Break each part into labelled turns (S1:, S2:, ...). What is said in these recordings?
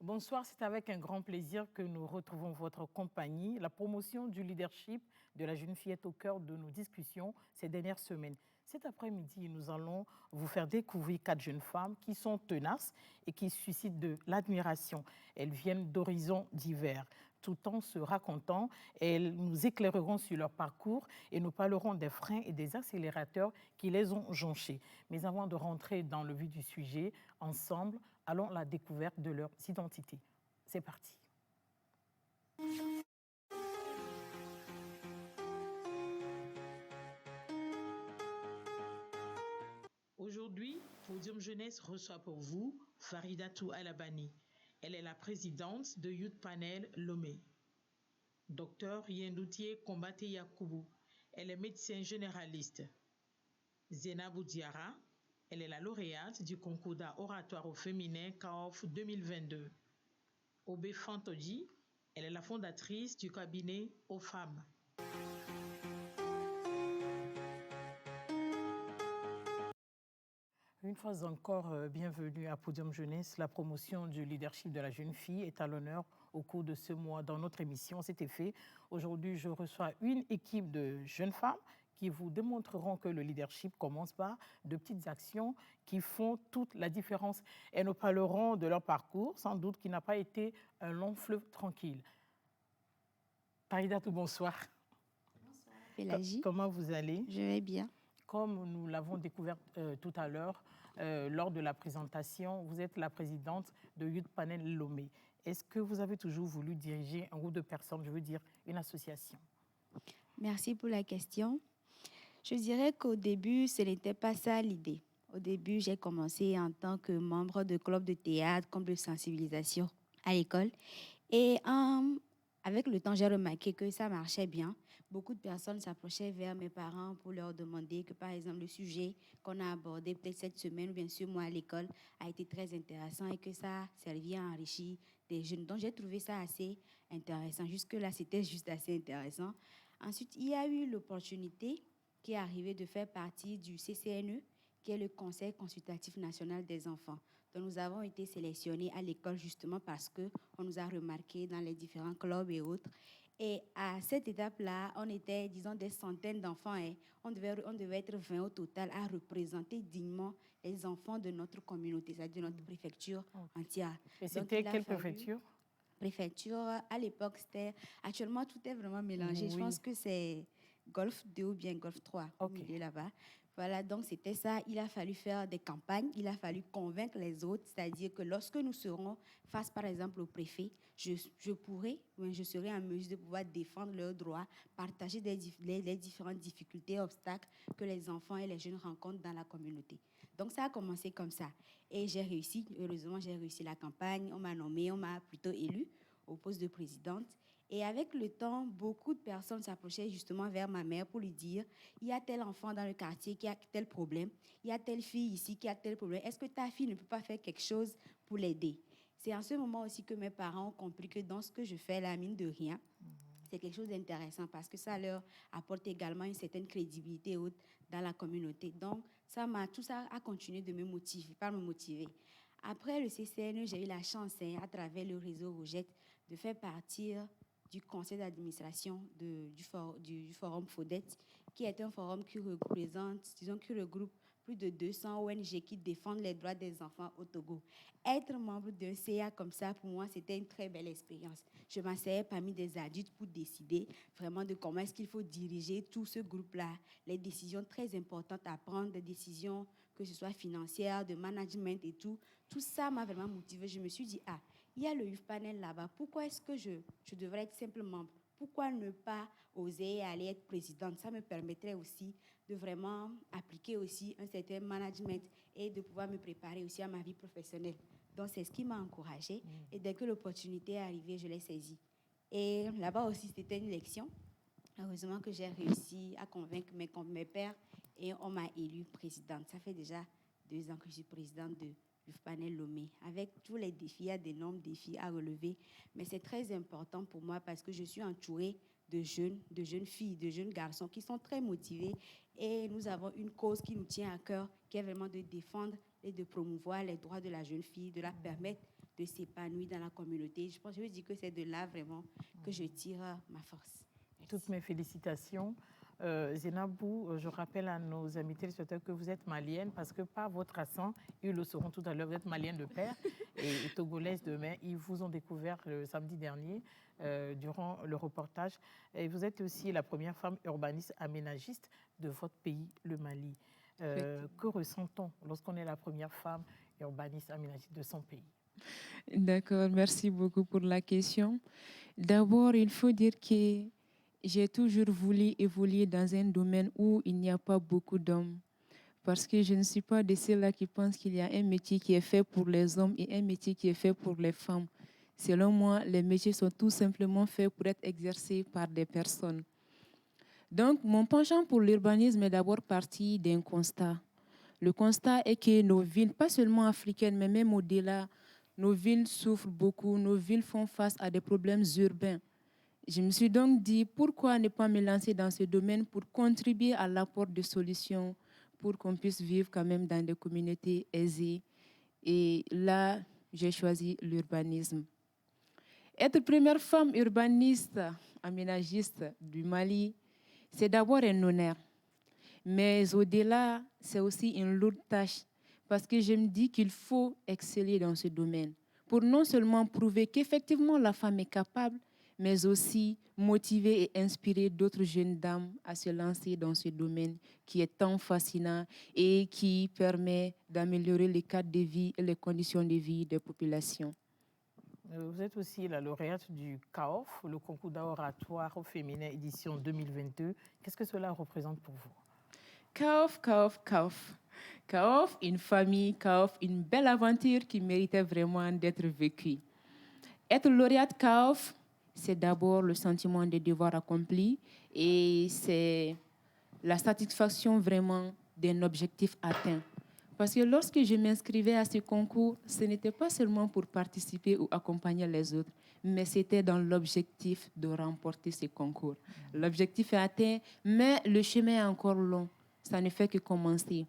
S1: Bonsoir, c'est avec un grand plaisir que nous retrouvons votre compagnie. La promotion du leadership de la jeune fille est au cœur de nos discussions ces dernières semaines. Cet après-midi, nous allons vous faire découvrir 4 jeunes femmes qui sont tenaces et qui suscitent de l'admiration. Elles viennent d'horizons divers. Tout en se racontant, elles nous éclaireront sur leur parcours et nous parlerons des freins et des accélérateurs qui les ont jonchés. Mais avant de rentrer dans le vif du sujet, ensemble, allons à la découverte de leurs identités. C'est parti. Aujourd'hui, Podium Jeunesse reçoit pour vous Faridatou Alabani. Elle est la présidente de Youth Panel Lomé. Docteur Yendoutier Kombate Yakoubou. Elle est médecin généraliste. Zénabou Diara. Elle est la lauréate du concours d'art oratoire au féminin CAOF 2022. Obé Fantoji. Elle est la fondatrice du cabinet aux femmes. Une fois encore, bienvenue à Podium Jeunesse. La promotion du leadership de la jeune fille est à l'honneur au cours de ce mois dans notre émission. C'était fait. Aujourd'hui, je reçois une équipe de jeunes femmes qui vous démontreront que le leadership commence par de petites actions qui font toute la différence. Et nous parlerons de leur parcours, sans doute qui n'a pas été un long fleuve tranquille. Faridatou, bonsoir.
S2: Bonsoir, Pélagie.
S1: Comment vous allez?
S2: Je vais bien.
S1: Comme nous l'avons découvert tout à l'heure, lors de la présentation, vous êtes la présidente de Youth Panel Lomé. Est-ce que vous avez toujours voulu diriger un groupe de personnes, je veux dire une association?
S2: Merci pour la question. Je dirais qu'au début, ce n'était pas ça l'idée. Au début, j'ai commencé en tant que membre de club de théâtre, comme de sensibilisation à l'école. Et avec le temps, j'ai remarqué que ça marchait bien. Beaucoup de personnes s'approchaient vers mes parents pour leur demander que, par exemple, le sujet qu'on a abordé peut-être cette semaine ou bien sûr moi à l'école a été très intéressant et que ça a servi à enrichir des jeunes. Donc, j'ai trouvé ça assez intéressant. Jusque-là, c'était juste assez intéressant. Ensuite, il y a eu l'opportunité qui est arrivée de faire partie du CCNE, qui est le Conseil consultatif national des enfants. Donc, nous avons été sélectionnés à l'école justement parce qu'on nous a remarqué dans les différents clubs et autres. Et à cette étape-là, on était, disons, des centaines d'enfants et on devait être 20 au total à représenter dignement les enfants de notre communauté, c'est-à-dire de notre préfecture entière.
S1: Et c'était quelle préfecture?
S2: Préfecture, à l'époque, c'était... Actuellement, tout est vraiment mélangé.
S1: Oui.
S2: Je pense que c'est Golfe 2 ou bien Golfe 3, au milieu là-bas. Voilà, donc c'était ça. Il a fallu faire des campagnes, il a fallu convaincre les autres, c'est-à-dire que lorsque nous serons face, par exemple, au préfet, je serai en mesure de pouvoir défendre leurs droits, partager les différentes difficultés, obstacles que les enfants et les jeunes rencontrent dans la communauté. Donc ça a commencé comme ça. Et j'ai réussi, heureusement, j'ai réussi la campagne. On m'a nommée, on m'a plutôt élue au poste de présidente. Et avec le temps, beaucoup de personnes s'approchaient justement vers ma mère pour lui dire « Il y a tel enfant dans le quartier qui a tel problème. Il y a telle fille ici qui a tel problème. Est-ce que ta fille ne peut pas faire quelque chose pour l'aider ?» C'est en ce moment aussi que mes parents ont compris que dans ce que je fais, la mine de rien, c'est quelque chose d'intéressant parce que ça leur apporte également une certaine crédibilité haute dans la communauté. Donc, tout ça a continué de me motiver. Après le CCNE, j'ai eu la chance, à travers le réseau Rogette, de faire partir du conseil d'administration du forum FODET, qui est un forum qui regroupe plus de 200 ONG qui défendent les droits des enfants au Togo. Être membre d'un CA comme ça, pour moi, c'était une très belle expérience. Je m'asseyais parmi des adultes pour décider vraiment de comment est-ce qu'il faut diriger tout ce groupe-là, les décisions très importantes à prendre, des décisions que ce soit financières, de management et tout. Tout ça m'a vraiment motivée. Je me suis dit, il y a le Youth Panel là-bas. Pourquoi est-ce que je devrais être simple membre? Pourquoi ne pas oser aller être présidente? Ça me permettrait aussi de vraiment appliquer aussi un certain management et de pouvoir me préparer aussi à ma vie professionnelle. Donc, c'est ce qui m'a encouragée. Et dès que l'opportunité est arrivée, je l'ai saisie. Et là-bas aussi, c'était une lection. Heureusement que j'ai réussi à convaincre mes pairs et on m'a élue présidente. Ça fait déjà 2 ans que je suis présidente de Youth Panel Lomé. Avec tous les défis, il y a d'énormes défis à relever. Mais c'est très important pour moi parce que je suis entourée de jeunes filles, de jeunes garçons qui sont très motivés. Et nous avons une cause qui nous tient à cœur, qui est vraiment de défendre et de promouvoir les droits de la jeune fille, de la permettre de s'épanouir dans la communauté. Je veux dire que c'est de là vraiment que je tire ma force. Merci.
S1: Toutes mes félicitations. Zainabou, je rappelle à nos amis téléspectateurs que vous êtes malienne parce que par votre accent, ils le sauront tout à l'heure, vous êtes malienne de père et togolaise de mère. Ils vous ont découvert le samedi dernier durant le reportage. Et vous êtes aussi la première femme urbaniste aménagiste de votre pays, le Mali. Que ressent-on lorsqu'on est la première femme urbaniste aménagiste de son pays?
S3: D'accord, merci beaucoup pour la question. D'abord, il faut dire que j'ai toujours voulu évoluer dans un domaine où il n'y a pas beaucoup d'hommes. Parce que je ne suis pas de ceux-là qui pensent qu'il y a un métier qui est fait pour les hommes et un métier qui est fait pour les femmes. Selon moi, les métiers sont tout simplement faits pour être exercés par des personnes. Donc, mon penchant pour l'urbanisme est d'abord parti d'un constat. Le constat est que nos villes, pas seulement africaines, mais même au-delà, nos villes souffrent beaucoup, nos villes font face à des problèmes urbains. Je me suis donc dit, pourquoi ne pas me lancer dans ce domaine pour contribuer à l'apport de solutions, pour qu'on puisse vivre quand même dans des communautés aisées. Et là, j'ai choisi l'urbanisme. Être première femme urbaniste, aménagiste du Mali, c'est d'abord un honneur. Mais au-delà, c'est aussi une lourde tâche parce que je me dis qu'il faut exceller dans ce domaine pour non seulement prouver qu'effectivement la femme est capable, mais aussi motiver et inspirer d'autres jeunes dames à se lancer dans ce domaine qui est tant fascinant et qui permet d'améliorer les cadres de vie et les conditions de vie des populations.
S1: Vous êtes aussi la lauréate du CAOF, le concours d'oratoire féminin édition 2022. Qu'est-ce que cela représente pour vous?
S3: CAOF, CAOF, CAOF. CAOF, une famille, CAOF, une belle aventure qui méritait vraiment d'être vécue. Être lauréate CAOF, c'est d'abord le sentiment de devoir accompli et c'est la satisfaction vraiment d'un objectif atteint. Parce que lorsque je m'inscrivais à ce concours, ce n'était pas seulement pour participer ou accompagner les autres, mais c'était dans l'objectif de remporter ce concours. L'objectif est atteint, mais le chemin est encore long. Ça ne fait que commencer.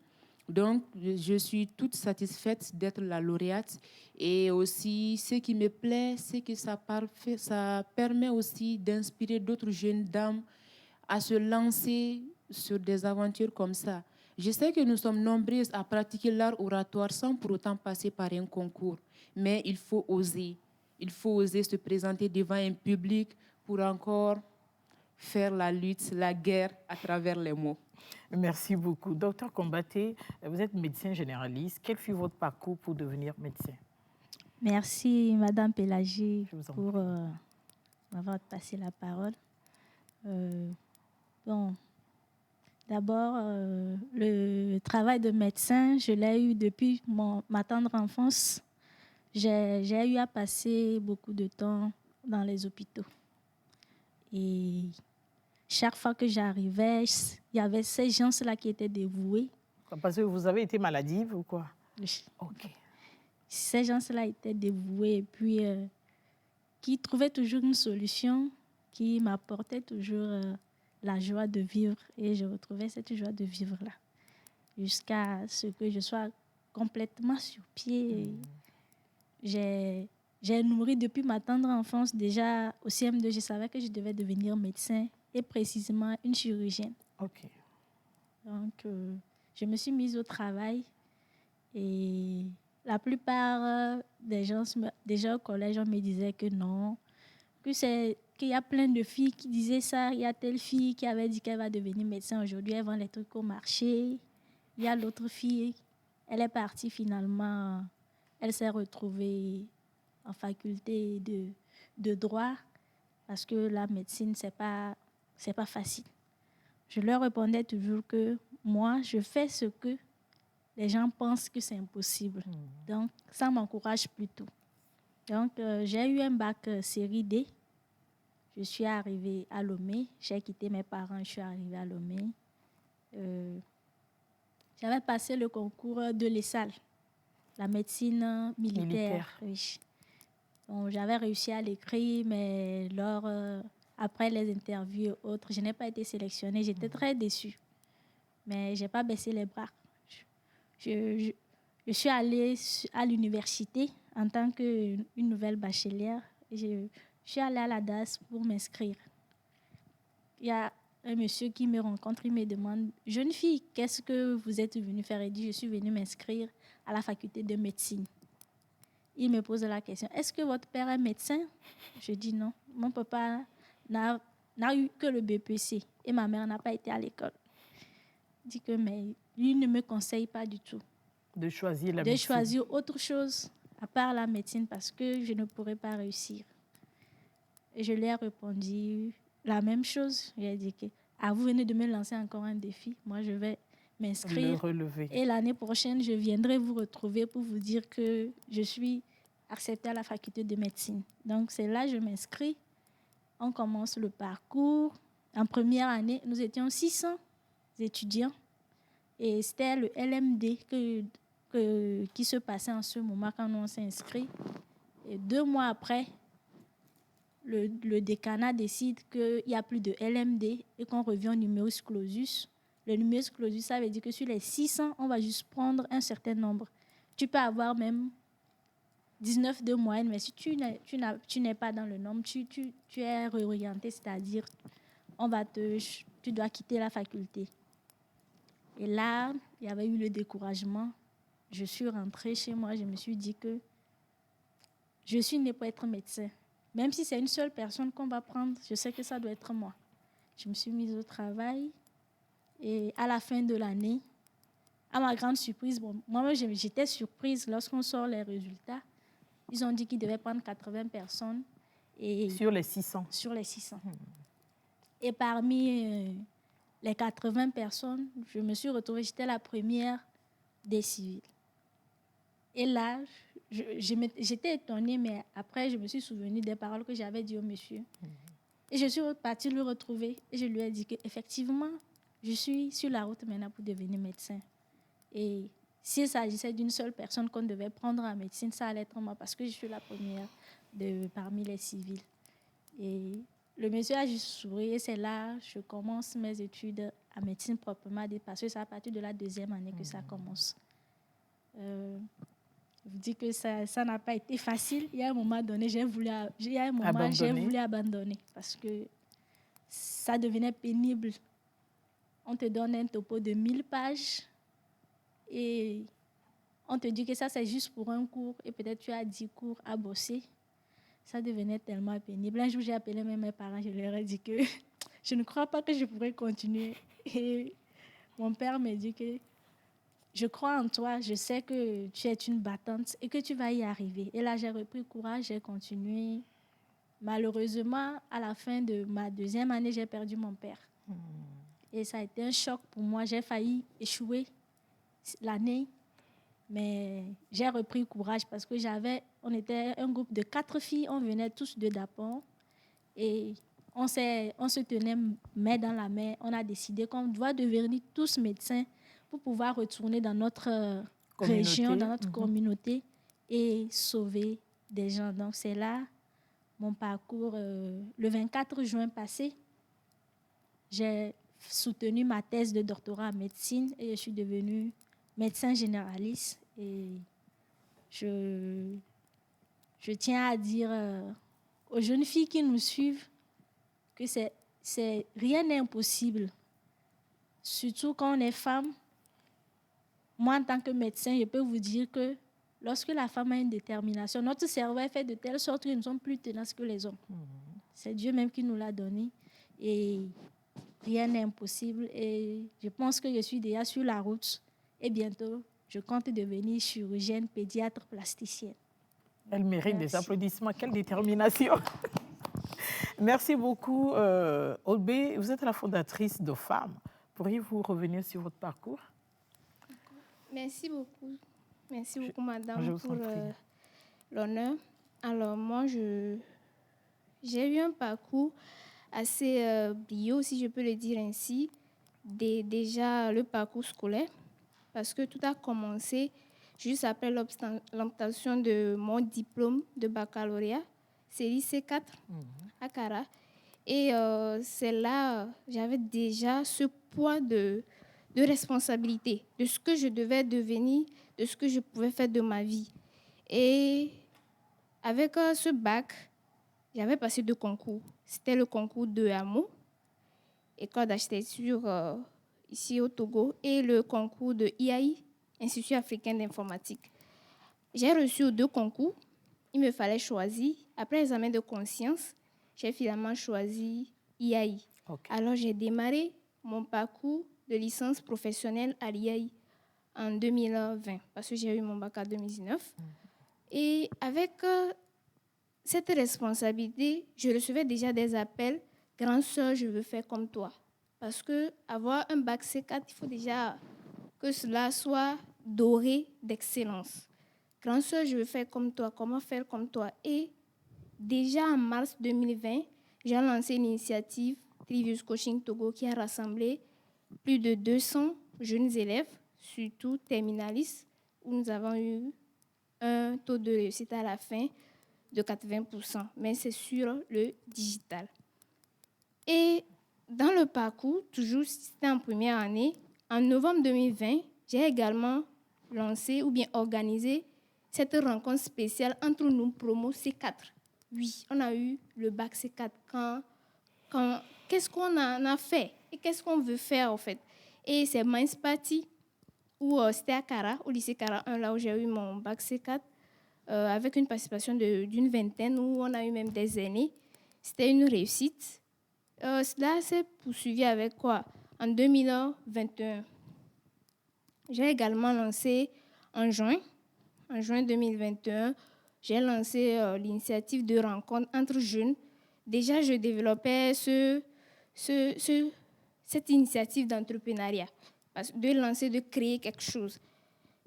S3: Donc, je suis toute satisfaite d'être la lauréate. Et aussi, ce qui me plaît, c'est que ça permet aussi d'inspirer d'autres jeunes dames à se lancer sur des aventures comme ça. Je sais que nous sommes nombreuses à pratiquer l'art oratoire sans pour autant passer par un concours. Mais il faut oser. Il faut oser se présenter devant un public pour encore faire la lutte, la guerre à travers les mots.
S1: Merci beaucoup. Docteur Combaté, vous êtes médecin généraliste. Quel fut votre parcours pour devenir médecin?
S4: Merci, Madame Pélagie, pour m'avoir passé la parole. D'abord, le travail de médecin, je l'ai eu depuis ma tendre enfance. J'ai eu à passer beaucoup de temps dans les hôpitaux. Et chaque fois que j'arrivais, il y avait ces gens-là qui étaient dévoués.
S1: Parce que vous avez été maladive ou quoi?
S4: Oui.
S1: Ok.
S4: Ces gens-là étaient dévoués et puis qui trouvaient toujours une solution, qui m'apportaient toujours la joie de vivre. Et je retrouvais cette joie de vivre-là. Jusqu'à ce que je sois complètement sur pied. J'ai nourri depuis ma tendre enfance. Déjà au CM2, je savais que je devais devenir médecin et précisément une chirurgienne.
S1: Ok.
S4: Donc, je me suis mise au travail et la plupart des gens, déjà au collège, on me disait que non, qu'il y a plein de filles qui disaient ça. Il y a telle fille qui avait dit qu'elle va devenir médecin. Aujourd'hui, elle vend les trucs au marché. Il y a l'autre fille, elle est partie finalement. Elle s'est retrouvée en faculté de droit parce que la médecine, c'est pas facile. Je leur répondais toujours que moi, je fais ce que les gens pensent que c'est impossible. Donc, ça m'encourage plutôt. Donc, j'ai eu un bac série D. Je suis arrivée à Lomé. J'ai quitté mes parents, je suis arrivée à Lomé. J'avais passé le concours de l'ESSAL, la médecine militaire. Oui. Donc, j'avais réussi à l'écrire, mais après les interviews et autres, je n'ai pas été sélectionnée. J'étais très déçue. Mais je n'ai pas baissé les bras. je suis allée à l'université en tant qu'une nouvelle bachelière. Je suis allée à la DAS pour m'inscrire. Il y a un monsieur qui me rencontre, il me demande, « Jeune fille, qu'est-ce que vous êtes venue faire ?» Il dit, « Je suis venue m'inscrire à la faculté de médecine. » Il me pose la question, « Est-ce que votre père est médecin ?» Je dis, « Non, mon papa n'a eu que le BPC et ma mère n'a pas été à l'école. » Il dit que, mais lui ne me conseille pas du tout
S1: de choisir la
S4: de
S1: médecine.
S4: choisir autre chose à part la médecine parce que je ne pourrais pas réussir. Et je lui ai répondu la même chose. Je lui ai dit que vous venez de me lancer encore un défi. Moi, je vais m'inscrire. Et l'année prochaine, je viendrai vous retrouver pour vous dire que je suis acceptée à la faculté de médecine. Donc, c'est là que je m'inscris. On commence le parcours. En première année, nous étions 600 étudiants. Et c'était le LMD qui se passait en ce moment quand on s'est inscrit. Et 2 mois après, le décanat décide qu'il n'y a plus de LMD et qu'on revient au numerus clausus. Le numerus clausus, ça veut dire que sur les 600, on va juste prendre un certain nombre. Tu peux avoir même 19 de moyenne, mais si tu n'es pas dans le nombre, tu es réorienté, c'est-à-dire tu dois quitter la faculté. Et là, il y avait eu le découragement. Je suis rentrée chez moi, je me suis dit que je suis née pour être médecin. Même si c'est une seule personne qu'on va prendre, je sais que ça doit être moi. Je me suis mise au travail et à la fin de l'année, à ma grande surprise, moi-même j'étais surprise lorsqu'on sort les résultats. Ils ont dit qu'ils devaient prendre 80 personnes.
S1: Sur les 600 ?
S4: Sur les 600. Et parmi les 80 personnes, je me suis retrouvée, j'étais la première des civils. Et là, j'étais étonnée, mais après, je me suis souvenue des paroles que j'avais dit au monsieur. Et je suis partie le retrouver et je lui ai dit qu'effectivement, je suis sur la route maintenant pour devenir médecin. Et s'il s'agissait d'une seule personne qu'on devait prendre en médecine, ça allait être moi parce que je suis la première parmi les civils. Et le monsieur a juste souri et c'est là que je commence mes études en médecine proprement dit parce que c'est à partir de la 2e année que ça commence. Je vous dis que ça n'a pas été facile. Il y a un moment donné, j'ai voulu abandonner parce que ça devenait pénible. On te donne un topo de 1000 pages et on te dit que ça, c'est juste pour un cours et peut-être tu as 10 cours à bosser. Ça devenait tellement pénible. Un jour, j'ai appelé mes parents, je leur ai dit que je ne crois pas que je pourrais continuer. Et mon père m'a dit que je crois en toi, je sais que tu es une battante et que tu vas y arriver. Et là, j'ai repris courage, j'ai continué. Malheureusement, à la fin de ma 2e année, j'ai perdu mon père. Et ça a été un choc pour moi. J'ai failli échouer l'année, mais j'ai repris courage parce que on était un groupe de 4 filles, on venait tous de Dapon et on se tenait main dans la main. On a décidé qu'on doit devenir tous médecins pour pouvoir retourner dans notre région, dans notre communauté et sauver des gens. Donc, c'est là mon parcours. Le 24 juin passé, j'ai soutenu ma thèse de doctorat en médecine et je suis devenue médecin généraliste. Et je tiens à dire aux jeunes filles qui nous suivent que rien n'est impossible, surtout quand on est femme. Moi, en tant que médecin, je peux vous dire que lorsque la femme a une détermination, notre cerveau est fait de telle sorte que nous sommes plus tenaces que les hommes. C'est Dieu même qui nous l'a donné. Et rien n'est impossible. Et je pense que je suis déjà sur la route. Et bientôt, je compte devenir chirurgienne, pédiatre, plasticienne.
S1: Elle mérite des applaudissements. Quelle détermination. Merci beaucoup, Olbé. Vous êtes la fondatrice de Femmes. Pourriez-vous revenir sur votre parcours?
S5: Merci beaucoup. Merci beaucoup, madame, pour l'honneur. Alors, moi, j'ai eu un parcours assez brillant, si je peux le dire ainsi, déjà le parcours scolaire, parce que tout a commencé juste après l'obtention de mon diplôme de baccalauréat, série C4 à Cara. Et c'est là, j'avais déjà ce poids de responsabilité, de ce que je devais devenir, de ce que je pouvais faire de ma vie. Et avec ce bac, j'avais passé 2 concours. C'était le concours de HAMO, École d'architecture ici au Togo, et le concours de IAI, Institut africain d'informatique. J'ai reçu aux 2 concours. Il me fallait choisir. Après examen de conscience, j'ai finalement choisi IAI. Okay. Alors, j'ai démarré mon parcours de licence professionnelle à l'IAI en 2020, parce que j'ai eu mon bac en 2019. Et avec cette responsabilité, je recevais déjà des appels. Grande sœur, je veux faire comme toi. Parce qu'avoir un bac C4, il faut déjà que cela soit doré d'excellence. Grande sœur, je veux faire comme toi. Comment faire comme toi? Et déjà en mars 2020, j'ai lancé l'initiative Trivius Coaching Togo qui a rassemblé plus de 200 jeunes élèves, surtout terminalistes, où nous avons eu un taux de réussite à la fin de 80%, mais c'est sur le digital. Et dans le parcours, toujours c'était en première année, en novembre 2020, j'ai également lancé ou bien organisé cette rencontre spéciale entre nous, promo C4. Oui, on a eu le bac C4. Qu'est-ce qu'on a fait et qu'est-ce qu'on veut faire en fait? Et c'est Minds Party, où c'était à Kara, au lycée Kara 1, là où j'ai eu mon bac C4, avec une participation d'une vingtaine, où on a eu même des aînés. C'était une réussite. Cela s'est poursuivi avec quoi? En 2021. J'ai également lancé en juin 2021, j'ai lancé l'initiative de rencontre entre jeunes. Déjà, je développais cette initiative d'entrepreneuriat, de créer quelque chose.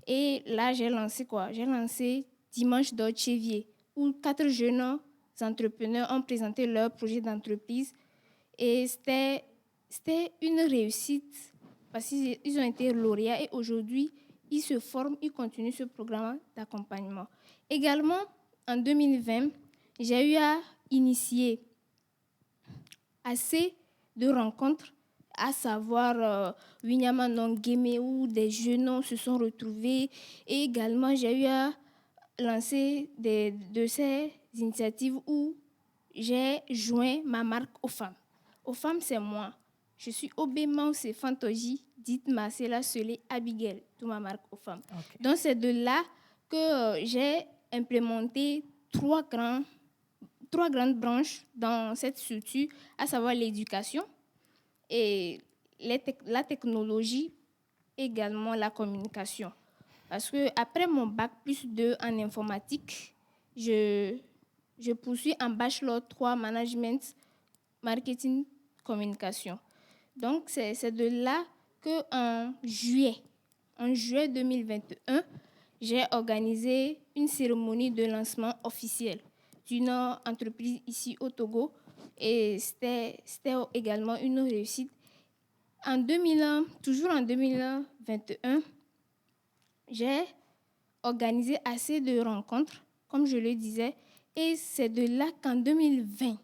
S5: Et là, j'ai lancé quoi? J'ai lancé Dimanche d'Orchevier, où 4 jeunes entrepreneurs ont présenté leur projet d'entreprise. Et c'était une réussite parce qu'ils ont été lauréats et aujourd'hui, ils se forment, ils continuent ce programme d'accompagnement. Également, en 2020, j'ai eu à initier assez de rencontres, à savoir Winyama Nongeme, où des jeunes se sont retrouvés. Et également, j'ai eu à lancer de ces initiatives où j'ai joint ma marque aux femmes. Aux femmes, c'est moi. Je suis Obéma c'est Fantoji, dite Marcella Selé Abigail, toute ma marque aux femmes. Okay. Donc, c'est de là que j'ai implémenté 3 grandes branches dans cette structure, à savoir l'éducation et la technologie, également la communication. Parce qu'après mon bac plus 2 en informatique, je poursuis en bachelor 3 management, marketing, communication. Donc, c'est de là qu'en juillet 2021, j'ai organisé une cérémonie de lancement officielle d'une entreprise ici au Togo. Et c'était également une réussite. Toujours en 2021, j'ai organisé assez de rencontres, comme je le disais. Et c'est de là qu'en 2020,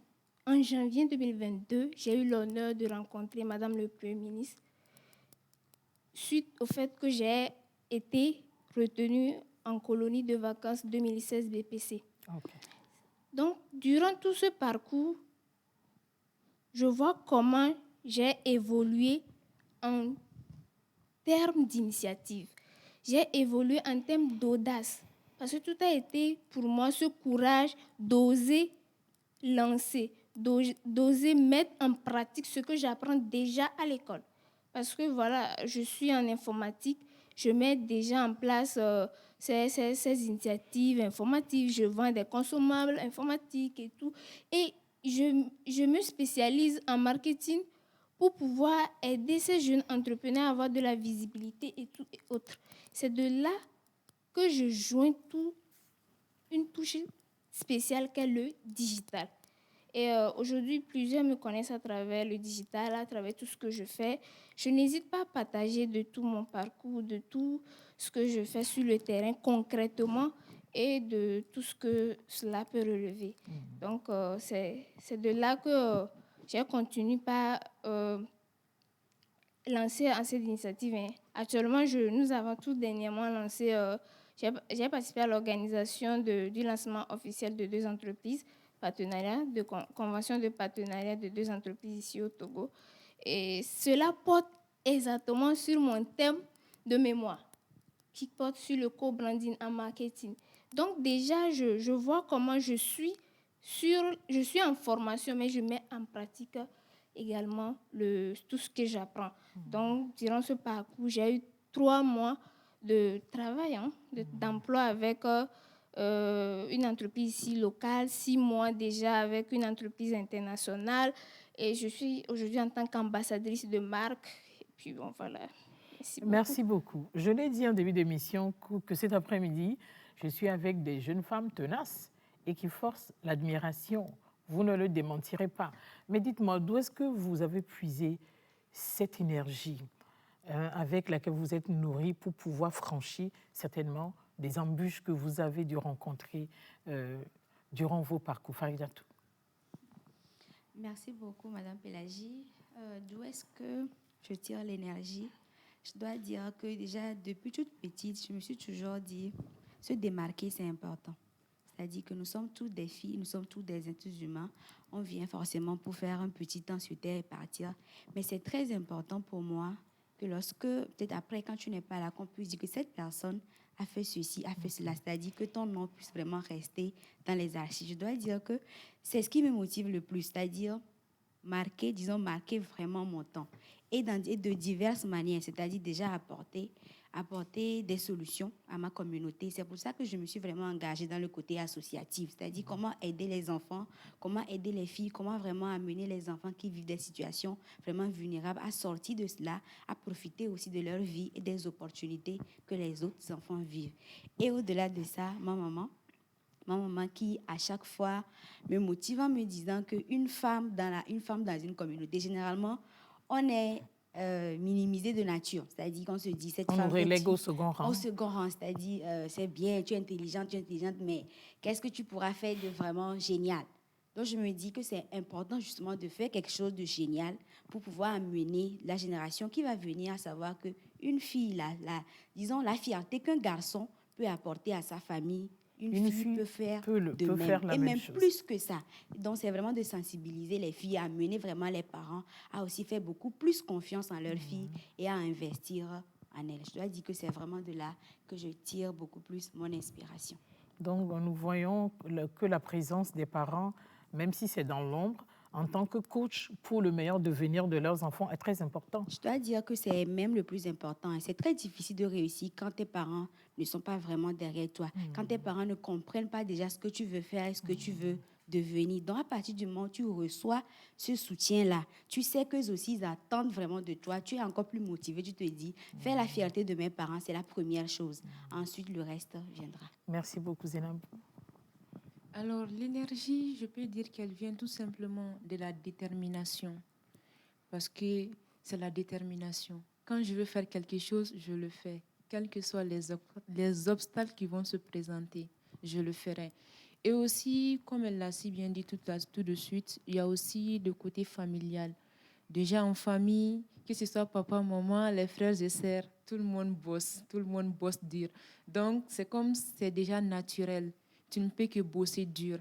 S5: en janvier 2022, j'ai eu l'honneur de rencontrer Madame le Premier ministre suite au fait que j'ai été retenue en colonie de vacances 2016 BPC. Okay. Donc, durant tout ce parcours, je vois comment j'ai évolué en termes d'initiative. J'ai évolué en termes d'audace. Parce que tout a été pour moi ce courage d'oser lancer, d'oser mettre en pratique ce que j'apprends déjà à l'école. Parce que voilà, je suis en informatique, je mets déjà en place ces initiatives informatiques, je vends des consommables informatiques et tout. Et je me spécialise en marketing pour pouvoir aider ces jeunes entrepreneurs à avoir de la visibilité et tout et autres. C'est de là que je joins tout, une touche spéciale qu'est le digital. Et aujourd'hui, plusieurs me connaissent à travers le digital, à travers tout ce que je fais. Je n'hésite pas à partager de tout mon parcours, de tout ce que je fais sur le terrain concrètement et de tout ce que cela peut relever. Donc, c'est de là que j'ai continué par lancé en cette initiative. Hein. Actuellement, nous avons tout dernièrement lancé, j'ai participé à l'organisation du lancement officiel de 2 entreprises, convention de partenariat de 2 entreprises ici au Togo. Et cela porte exactement sur mon thème de mémoire, qui porte sur le co-branding en marketing. Donc déjà, je vois comment je suis en formation, mais je mets en pratique également tout ce que j'apprends. Donc, durant ce parcours, j'ai eu 3 mois de travail, d'emploi avec une entreprise ici locale, 6 mois déjà avec une entreprise internationale. Et je suis aujourd'hui en tant qu'ambassadrice de marque. Et puis bon, voilà.
S1: Merci beaucoup. Je l'ai dit en début d'émission que cet après-midi, je suis avec des jeunes femmes tenaces et qui forcent l'admiration. Vous ne le démentirez pas. Mais dites-moi, d'où est-ce que vous avez puisé cette énergie avec laquelle vous êtes nourrie pour pouvoir franchir certainement des embûches que vous avez dû rencontrer durant vos parcours? Faridatou.
S2: Merci beaucoup, Madame Pélagie. D'où est-ce que je tire l'énergie? Je dois dire que déjà, depuis toute petite, je me suis toujours dit, se démarquer, c'est important. C'est-à-dire que nous sommes tous des filles, nous sommes tous des êtres humains. On vient forcément pour faire un petit temps sur Terre et partir. Mais c'est très important pour moi que lorsque, peut-être après, quand tu n'es pas là, qu'on puisse dire que cette personne a fait ceci, a fait cela. C'est-à-dire que ton nom puisse vraiment rester dans les archives. Je dois dire que c'est ce qui me motive le plus. C'est-à-dire marquer vraiment mon temps. Et de diverses manières, c'est-à-dire déjà apporter des solutions à ma communauté. C'est pour ça que je me suis vraiment engagée dans le côté associatif, c'est-à-dire comment aider les enfants, comment aider les filles, comment vraiment amener les enfants qui vivent des situations vraiment vulnérables à sortir de cela, à profiter aussi de leur vie et des opportunités que les autres enfants vivent. Et au-delà de ça, ma maman qui, à chaque fois, me motive en me disant qu'une femme dans une communauté, généralement, on est minimisé de nature. C'est-à-dire qu'on se dit, cette femme...
S1: On nous relègue au second rang.
S2: Au second rang, c'est-à-dire, c'est bien, tu es intelligente, mais qu'est-ce que tu pourras faire de vraiment génial? Donc, je me dis que c'est important, justement, de faire quelque chose de génial pour pouvoir amener la génération qui va venir à savoir qu'une fille, disons, la fierté qu'un garçon peut apporter à sa famille, une fille peut faire la même chose. Plus que ça. Donc, c'est vraiment de sensibiliser les filles, à amener vraiment les parents à aussi faire beaucoup plus confiance en leurs filles et à investir en elles. Je dois dire que c'est vraiment de là que je tire beaucoup plus mon inspiration.
S1: Donc, nous voyons que la présence des parents, même si c'est dans l'ombre, en tant que coach pour le meilleur devenir de leurs enfants est très important.
S2: Je dois dire que c'est même le plus important. Et c'est très difficile de réussir quand tes parents ne sont pas vraiment derrière toi. Quand tes parents ne comprennent pas déjà ce que tu veux faire et ce que tu veux devenir. Donc, à partir du moment où tu reçois ce soutien-là, tu sais qu'eux aussi, ils attendent vraiment de toi. Tu es encore plus motivé. Tu te dis, faire la fierté de mes parents, c'est la première chose. Ensuite, le reste viendra.
S1: Merci beaucoup, Zénab.
S3: Alors, l'énergie, je peux dire qu'elle vient tout simplement de la détermination. Parce que c'est la détermination. Quand je veux faire quelque chose, je le fais. Quels que soient les obstacles qui vont se présenter, je le ferai. Et aussi, comme elle l'a si bien dit tout de suite, il y a aussi le côté familial. Déjà en famille, que ce soit papa, maman, les frères et sœurs, tout le monde bosse dur. Donc, c'est comme c'est déjà naturel. Tu ne peux que bosser dur.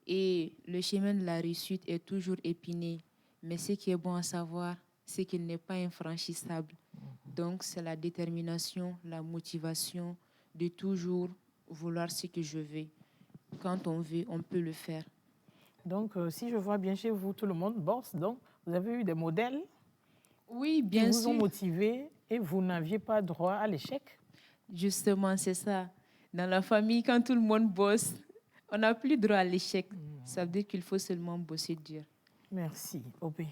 S3: Et le chemin de la réussite est toujours épineux. Mais ce qui est bon à savoir, c'est qu'il n'est pas infranchissable. Donc, c'est la détermination, la motivation de toujours vouloir ce que je veux. Quand on veut, on peut le faire.
S1: Donc, si je vois bien chez vous, tout le monde bosse. Donc, vous avez eu des modèles
S3: oui, bien
S1: qui
S3: sûr.
S1: vous ont motivé et vous n'aviez pas droit à l'échec.
S3: Justement, c'est ça. Dans la famille, quand tout le monde bosse, on n'a plus droit à l'échec. Ça veut dire qu'il faut seulement bosser dur.
S1: Merci. Obé.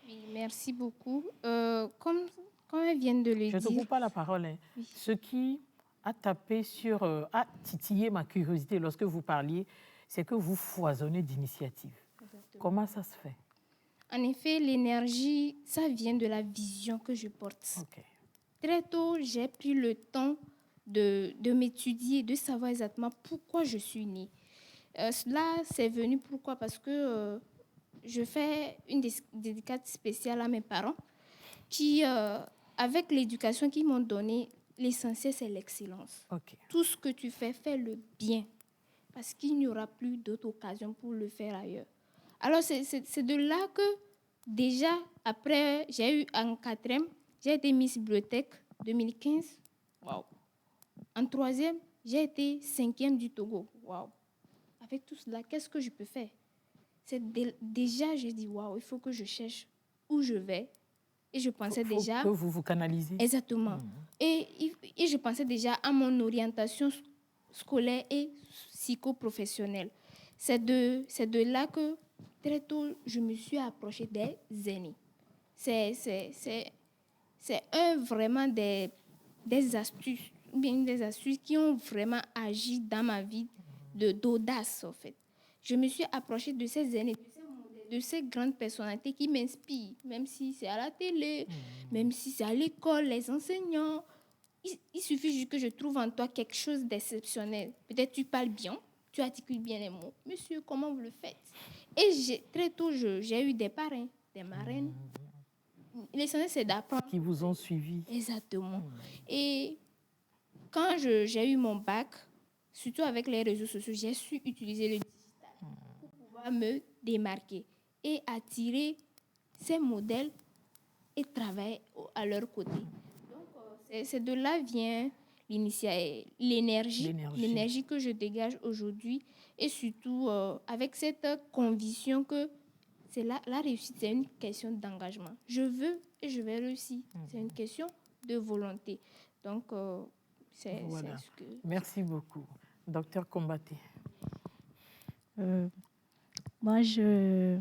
S5: Oui, merci beaucoup. Comme elle vient de le dire...
S1: Je ne te coupe pas la parole. Hein. Oui. Ce qui a a titillé ma curiosité lorsque vous parliez, c'est que vous foisonnez d'initiatives. Comment ça se fait?
S5: En effet, l'énergie, ça vient de la vision que je porte. Okay. Très tôt, j'ai pris le temps de m'étudier, de savoir exactement pourquoi je suis née. Cela, c'est venu pourquoi? Parce que je fais une dédicace spéciale à mes parents. qui, avec l'éducation qu'ils m'ont donnée, l'essentiel, c'est l'excellence.
S1: Okay.
S5: Tout ce que tu fais, fais-le bien. Parce qu'il n'y aura plus d'autres occasions pour le faire ailleurs. Alors, c'est de là que, déjà, après, j'ai eu en 4e, j'ai été Miss Bibliothèque 2015. Wow. En 3e, j'ai été 5e du Togo. Wow. Avec tout cela, qu'est-ce que je peux faire? Déjà, j'ai dit, waouh, il faut que je cherche où je vais. Et je pensais déjà...
S1: que vous vous canalisez.
S5: Exactement. Et je pensais déjà à mon orientation scolaire et psychoprofessionnelle. C'est de là que, très tôt, je me suis approchée des aînés. C'est vraiment des astuces, bien des astuces qui ont vraiment agi dans ma vie d'audace, en fait. Je me suis approchée de ces aînés, de ces grandes personnalités qui m'inspirent, même si c'est à la télé, même si c'est à l'école, les enseignants. Il suffit juste que je trouve en toi quelque chose d'exceptionnel. Peut-être tu parles bien, tu articules bien les mots. Monsieur, comment vous le faites? Et très tôt, j'ai eu des parrains, des marraines. L'essentiel, c'est d'apprendre.
S1: Qui vous ont suivi.
S5: Exactement. Et quand j'ai eu mon bac, surtout avec les réseaux sociaux, j'ai su utiliser le digital pour pouvoir me démarquer et attirer ces modèles et travailler à leur côté. Donc, c'est de là vient l'énergie que je dégage aujourd'hui et surtout avec cette conviction que la réussite, c'est une question d'engagement. Je veux et je vais réussir. C'est une question de volonté. Donc, c'est ce que...
S1: Merci beaucoup. Docteur Kombaté.
S4: Moi, je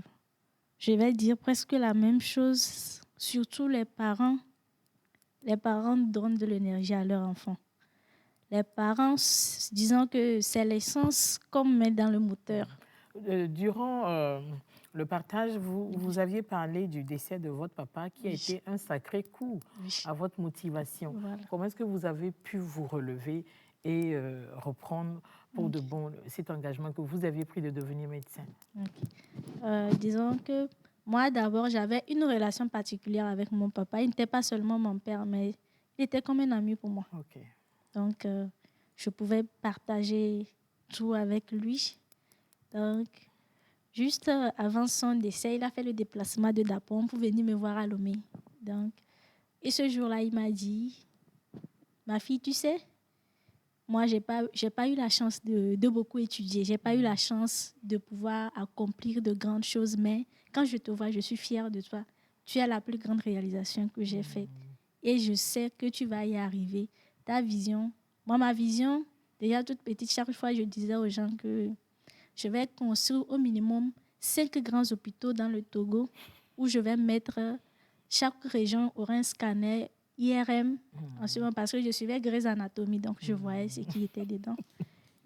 S4: vais dire presque la même chose. Surtout les parents. Les parents donnent de l'énergie à leurs enfants. Les parents, disons que c'est l'essence qu'on met dans le moteur.
S1: Durant le partage, vous aviez parlé du décès de votre papa qui a été un sacré coup à votre motivation.
S4: Voilà.
S1: Comment est-ce que vous avez pu vous relever et reprendre pour de bon cet engagement que vous aviez pris de devenir médecin?
S4: Disons que moi, d'abord, j'avais une relation particulière avec mon papa. Il n'était pas seulement mon père, mais il était comme un ami pour moi.
S1: Okay.
S4: Donc, je pouvais partager tout avec lui. Donc, juste avant son décès, il a fait le déplacement de Dapon pour venir me voir à Lomé. Donc, et ce jour-là, il m'a dit, ma fille, tu sais, moi, j'ai pas eu la chance de beaucoup étudier. J'ai pas eu la chance de pouvoir accomplir de grandes choses. Mais quand je te vois, je suis fière de toi. Tu as la plus grande réalisation que j'ai faite. Et je sais que tu vas y arriver. Ta vision, moi, ma vision, déjà toute petite, chaque fois, je disais aux gens que je vais construire au minimum 5 grands hôpitaux dans le Togo où je vais mettre, chaque région aura un scanner IRM en ce moment parce que je suivais Grey's Anatomy, donc je voyais ce qui était dedans.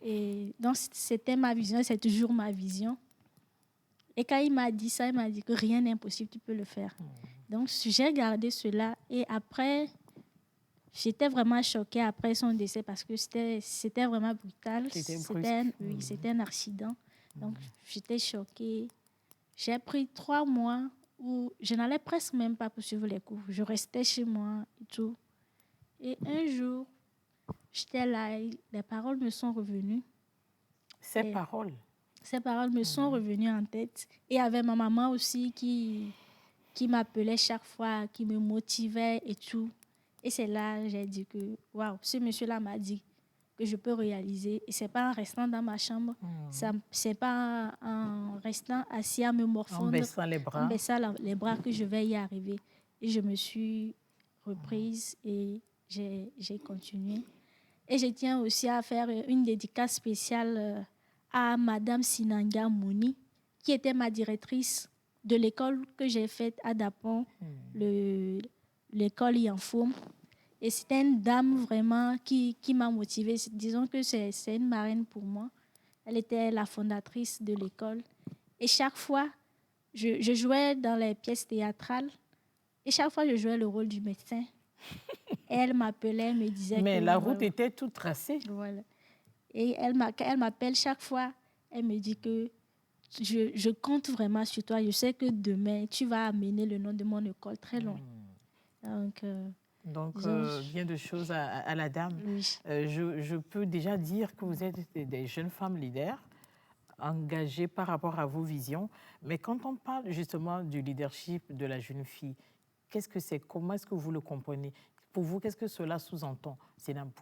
S4: Et donc, c'était ma vision, c'est toujours ma vision. Et quand il m'a dit ça, il m'a dit que rien n'est impossible, tu peux le faire. Donc, j'ai gardé cela. Et après, j'étais vraiment choquée après son décès parce que c'était vraiment brutal. C'était un accident. Donc, j'étais choquée. J'ai pris 3 mois où je n'allais presque même pas poursuivre les cours. Je restais chez moi et tout. Et un jour, j'étais là, les paroles me sont revenues.
S1: Ces paroles
S4: me sont revenues en tête. Et il y avait ma maman aussi qui m'appelait chaque fois, qui me motivait et tout. Et c'est là que j'ai dit que, waouh, ce monsieur-là m'a dit que je peux réaliser. Et ce n'est pas en restant dans ma chambre, ce n'est pas en restant assis à me morfondre, en baissant les bras que je vais y arriver. Et je me suis reprise et j'ai continué. Et je tiens aussi à faire une dédicace spéciale à Madame Sinanga Mouni, qui était ma directrice de l'école que j'ai faite à Dapon, l'école Yanfoum. Et c'était une dame vraiment qui m'a motivée. Disons que c'est une marraine pour moi. Elle était la fondatrice de l'école. Et chaque fois, je jouais dans les pièces théâtrales. Et chaque fois, je jouais le rôle du médecin. Et elle m'appelait, me disait
S1: Mais la route était toute tracée.
S4: Voilà. Et elle m'appelle chaque fois. Elle me dit que je compte vraiment sur toi. Je sais que demain, tu vas amener le nom de mon école très loin.
S1: Donc, bien de choses à la dame.
S4: Oui.
S1: Je peux déjà dire que vous êtes des jeunes femmes leaders, engagées par rapport à vos visions. Mais quand on parle justement du leadership de la jeune fille, qu'est-ce que c'est? Comment est-ce que vous le comprenez? Pour vous, qu'est-ce que cela sous-entend, Sénabou?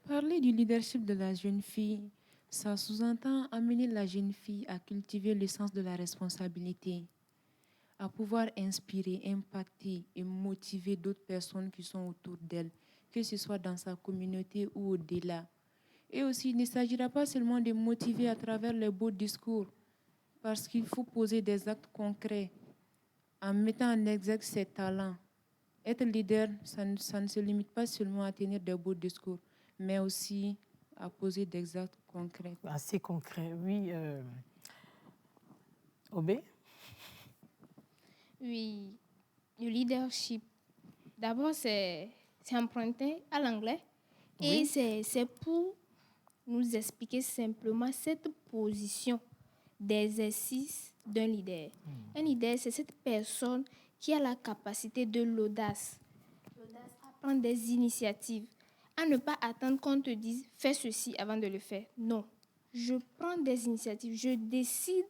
S3: Parler du leadership de la jeune fille, ça sous-entend amener la jeune fille à cultiver le sens de la responsabilité, à pouvoir inspirer, impacter et motiver d'autres personnes qui sont autour d'elle, que ce soit dans sa communauté ou au-delà. Et aussi, il ne s'agira pas seulement de motiver à travers les beaux discours, parce qu'il faut poser des actes concrets en mettant en exergue ses talents. Être leader, ça ne se limite pas seulement à tenir de beaux discours, mais aussi à poser des actes concrets.
S1: Assez concret, oui. Obé?
S5: Oui, le leadership. D'abord, c'est emprunté à l'anglais. Et c'est pour nous expliquer simplement cette position d'exercice d'un leader. Un leader, c'est cette personne qui a la capacité de l'audace. L'audace à prendre des initiatives, à ne pas attendre qu'on te dise « fais ceci avant de le faire ». Non, je prends des initiatives, je décide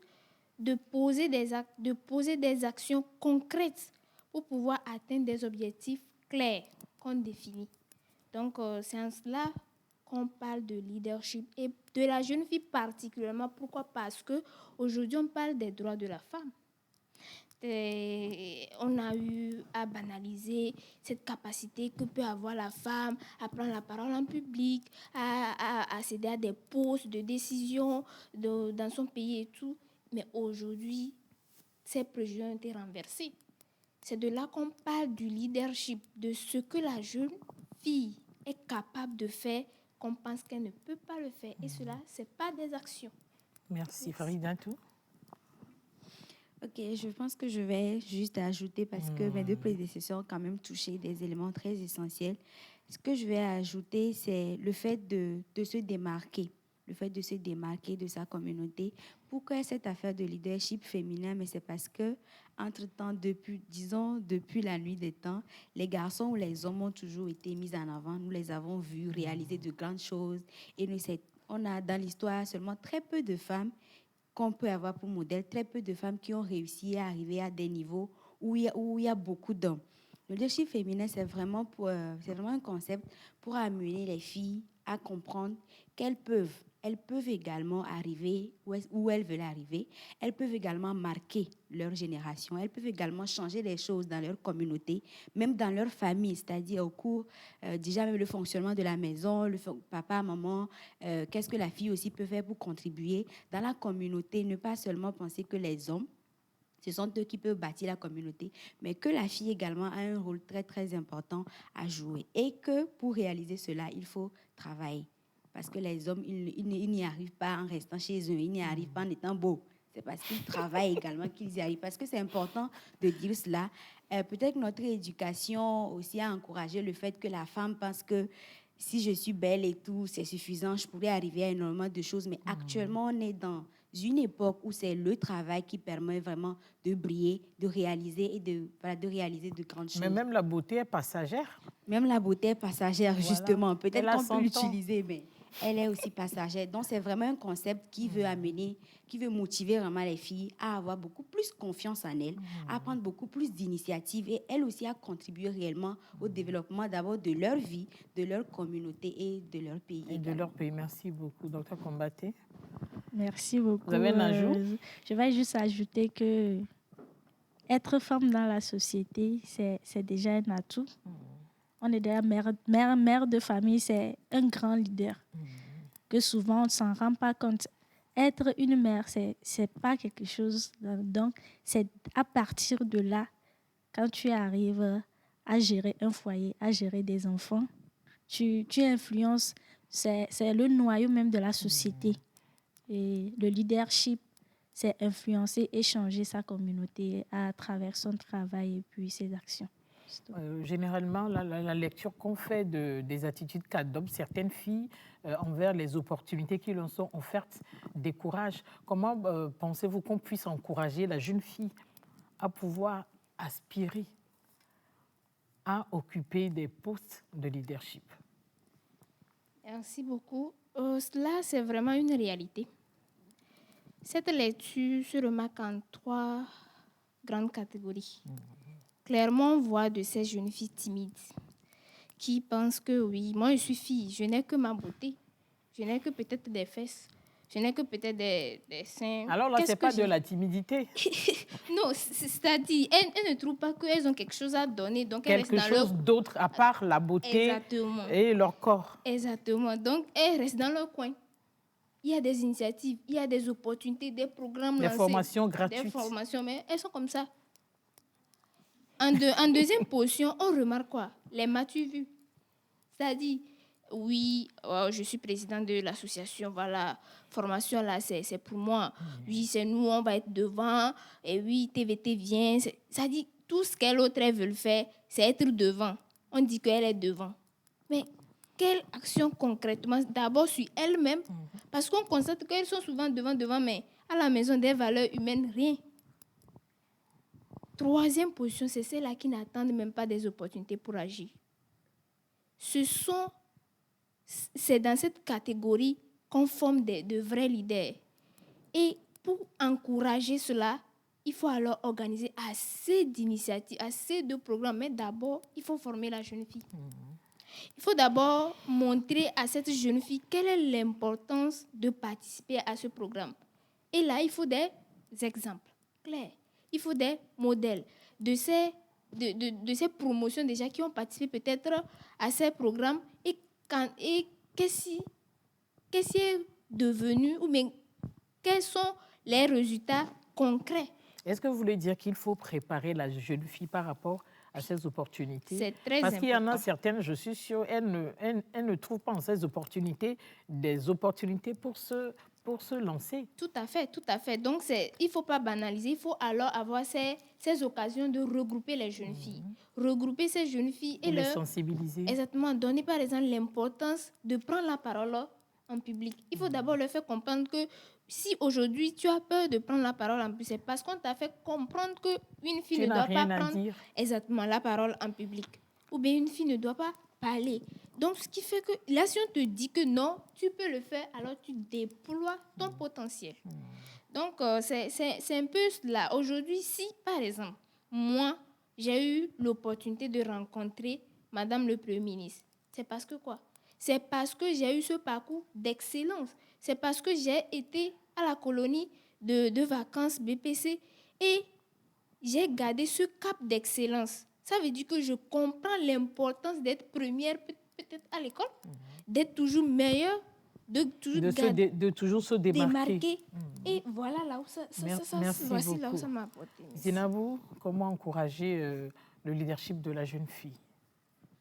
S5: de poser des actes, de poser des actions concrètes pour pouvoir atteindre des objectifs clairs qu'on définit. Donc, c'est en cela qu'on parle de leadership et de la jeune fille particulièrement. Pourquoi? Parce qu'aujourd'hui, on parle des droits de la femme. Et on a eu à banaliser cette capacité que peut avoir la femme à prendre la parole en public, à accéder à des postes de décision dans son pays et tout. Mais aujourd'hui, ces préjugés ont été renversés. C'est de là qu'on parle du leadership, de ce que la jeune fille est capable de faire, qu'on pense qu'elle ne peut pas le faire. Et cela, ce n'est pas des actions.
S1: Merci. Farida, tout?
S2: Ok, je pense que je vais juste ajouter, parce que mes deux prédécesseurs ont quand même touché des éléments très essentiels. Ce que je vais ajouter, c'est le fait de se démarquer. Le fait de se démarquer de sa communauté. Pourquoi cette affaire de leadership féminin? Mais c'est parce que, entre-temps, depuis la nuit des temps, les garçons ou les hommes ont toujours été mis en avant. Nous les avons vus réaliser de grandes choses. Et on a dans l'histoire seulement très peu de femmes qu'on peut avoir pour modèle, très peu de femmes qui ont réussi à arriver à des niveaux où il y a beaucoup d'hommes. Le leadership féminin, c'est vraiment un concept pour amener les filles à comprendre qu'elles peuvent également arriver où elles veulent arriver. Elles peuvent également marquer leur génération. Elles peuvent également changer les choses dans leur communauté, même dans leur famille, c'est-à-dire au cours déjà même le fonctionnement de la maison, papa, maman, qu'est-ce que la fille aussi peut faire pour contribuer dans la communauté. Ne pas seulement penser que les hommes, ce sont eux qui peuvent bâtir la communauté, mais que la fille également a un rôle très, très important à jouer. Et que pour réaliser cela, il faut travailler. Parce que les hommes, ils n'y arrivent pas en restant chez eux, ils n'y arrivent pas en étant beaux. C'est parce qu'ils travaillent également qu'ils y arrivent. Parce que c'est important de dire cela. Peut-être que notre éducation aussi a encouragé le fait que la femme pense que si je suis belle et tout, c'est suffisant, je pourrais arriver à énormément de choses. Mais actuellement, on est dans une époque où c'est le travail qui permet vraiment de briller, de réaliser et de réaliser de grandes choses.
S1: Mais même la beauté est passagère.
S2: Même la beauté est passagère, voilà. Justement. Peut-être qu'on peut
S1: 100 ans.
S2: l'utiliser, mais elle est aussi passagère. Donc, c'est vraiment un concept qui veut qui veut motiver vraiment les filles à avoir beaucoup plus confiance en elles, à prendre beaucoup plus d'initiatives et elles aussi à contribuer réellement au développement d'abord de leur vie, de leur communauté et de leur pays.
S1: Et de leur pays. Merci beaucoup. Docteur Combaté.
S4: Merci beaucoup.
S1: Vous avez un ajout?
S4: Je vais juste ajouter que être femme dans la société, c'est déjà un atout. On est déjà mère de famille, c'est un grand leader. Que souvent, on ne s'en rend pas compte. Être une mère, c'est pas quelque chose. Donc, c'est à partir de là, quand tu arrives à gérer un foyer, à gérer des enfants, tu influences, c'est le noyau même de la société. Et le leadership, c'est influencer et changer sa communauté à travers son travail et puis ses actions.
S1: Généralement, la lecture qu'on fait des attitudes qu'adoptent certaines filles envers les opportunités qui leur sont offertes décourage. Comment pensez-vous qu'on puisse encourager la jeune fille à pouvoir aspirer à occuper des postes de leadership?
S5: Merci beaucoup. Cela, c'est vraiment une réalité. Cette lecture se remarque en 3 grandes catégories. Clairement, on voit de ces jeunes filles timides qui pensent que oui, moi je suis fille, je n'ai que ma beauté, je n'ai que peut-être des fesses, je n'ai que peut-être des seins.
S1: Alors là, ce n'est pas de la timidité.
S5: Non, c'est-à-dire, elles ne trouvent pas qu'elles ont quelque chose à donner. Donc
S1: quelque chose d'autre à part la beauté.
S5: Exactement.
S1: Et leur corps.
S5: Exactement. Donc, elles restent dans leur coin. Il y a des initiatives, il y a des opportunités, des programmes lancés.
S1: Des formations gratuites.
S5: Des formations, mais elles sont comme ça. En deuxième position, on remarque quoi? Les m'as-tu vu? C'est-à-dire, oui, je suis présidente de l'association, voilà, formation là, c'est pour moi. Oui, c'est nous, on va être devant. Et oui, TVT vient. C'est-à-dire, tout ce qu'elles autres veulent faire, c'est être devant. On dit qu'elle est devant. Mais quelle action concrètement? D'abord sur elles-mêmes, parce qu'on constate qu'elles sont souvent devant, mais à la maison des valeurs humaines, rien. Troisième position, c'est celles-là qui n'attendent même pas des opportunités pour agir. C'est dans cette catégorie qu'on forme de vrais leaders. Et pour encourager cela, il faut alors organiser assez d'initiatives, assez de programmes. Mais d'abord, il faut former la jeune fille. Il faut d'abord montrer à cette jeune fille quelle est l'importance de participer à ce programme. Et là, il faut des exemples clairs. Il faut des modèles de ces promotions déjà qui ont participé peut-être à ces programmes et qu'est-ce qui est devenu ou bien quels sont les résultats concrets.
S1: Est-ce que vous voulez dire qu'il faut préparer la jeune fille par rapport à ces opportunités?
S5: C'est très important.
S1: Parce qu'il y en a certaines, je suis sûre, elles ne trouvent pas en ces opportunités des opportunités pour se lancer.
S5: Tout à fait. Donc, il ne faut pas banaliser. Il faut alors avoir ces occasions de regrouper les jeunes filles. Regrouper ces jeunes filles et
S1: les sensibiliser.
S5: Exactement. Donner, par exemple, l'importance de prendre la parole en public. Il faut d'abord leur faire comprendre que si aujourd'hui tu as peur de prendre la parole en public, c'est parce qu'on t'a fait comprendre qu'une fille ne doit pas prendre exactement la parole en public. Ou bien une fille ne doit pas parler. Donc, ce qui fait que là, si on te dit que non, tu peux le faire, alors tu déploies ton potentiel. Donc, c'est un peu cela. Aujourd'hui, si, par exemple, moi, j'ai eu l'opportunité de rencontrer Madame le Premier ministre, c'est parce que quoi? C'est parce que j'ai eu ce parcours d'excellence. C'est parce que j'ai été à la colonie de vacances BPC et j'ai gardé ce cap d'excellence. Ça veut dire que je comprends l'importance d'être première peut-être à l'école, d'être toujours meilleure, de
S1: toujours se démarquer.
S5: Et voilà là où
S1: Merci
S5: là où ça m'a apporté.
S1: Zinabou, comment encourager le leadership de la jeune fille?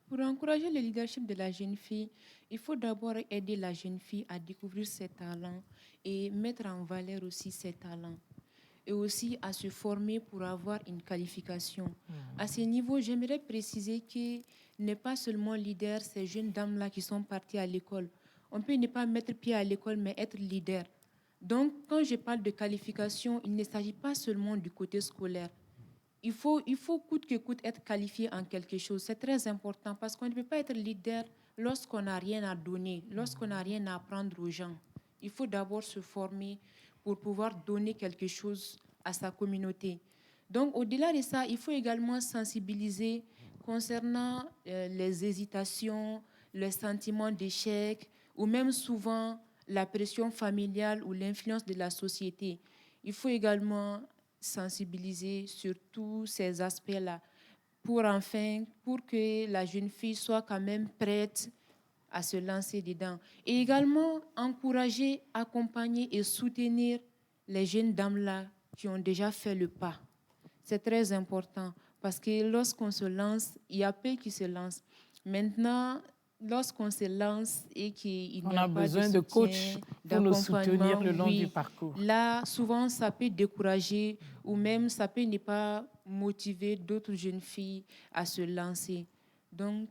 S3: Pour encourager le leadership de la jeune fille, il faut d'abord aider la jeune fille à découvrir ses talents et mettre en valeur aussi ses talents. Et aussi à se former pour avoir une qualification. À ce niveau, j'aimerais préciser que n'est pas seulement leader ces jeunes dames-là qui sont parties à l'école. On peut ne pas mettre pied à l'école, mais être leader. Donc, quand je parle de qualification, il ne s'agit pas seulement du côté scolaire. Il faut coûte que coûte être qualifié en quelque chose. C'est très important parce qu'on ne peut pas être leader lorsqu'on n'a rien à donner, lorsqu'on n'a rien à apprendre aux gens. Il faut d'abord se former pour pouvoir donner quelque chose à sa communauté. Donc, au-delà de ça, il faut également sensibiliser concernant les hésitations, les sentiments d'échec ou même souvent la pression familiale ou l'influence de la société. Il faut également sensibiliser sur tous ces aspects-là pour que la jeune fille soit quand même prête à se lancer dedans. Et également encourager, accompagner et soutenir les jeunes dames-là qui ont déjà fait le pas. C'est très important parce que lorsqu'on se lance, il y a peu qui se lancent. Maintenant, lorsqu'on se lance et qu'il n'y a pas
S1: besoin de coach pour nous soutenir le long du parcours.
S3: Là, souvent, ça peut décourager ou même ça peut ne pas motiver d'autres jeunes filles à se lancer. Donc,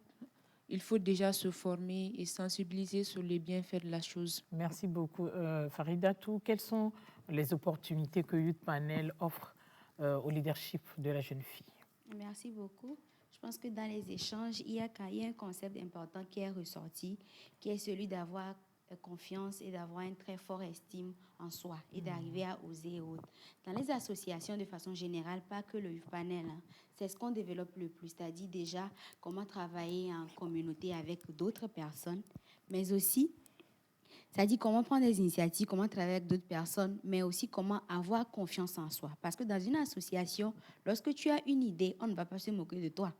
S3: il faut déjà se former et sensibiliser sur les bienfaits de la chose.
S1: Merci beaucoup. Faridatou, quelles sont les opportunités que Youth Panel offre au leadership de la jeune fille?
S2: Merci beaucoup. Je pense que dans les échanges, il y a un concept important qui est ressorti, qui est celui d'avoir confiance et d'avoir une très forte estime en soi et d'arriver à oser et autres. Dans les associations, de façon générale, pas que le Youth Panel, c'est ce qu'on développe le plus, c'est-à-dire déjà comment travailler en communauté avec d'autres personnes, mais aussi, c'est-à-dire comment prendre des initiatives, comment travailler avec d'autres personnes, mais aussi comment avoir confiance en soi. Parce que dans une association, lorsque tu as une idée, on ne va pas se moquer de toi.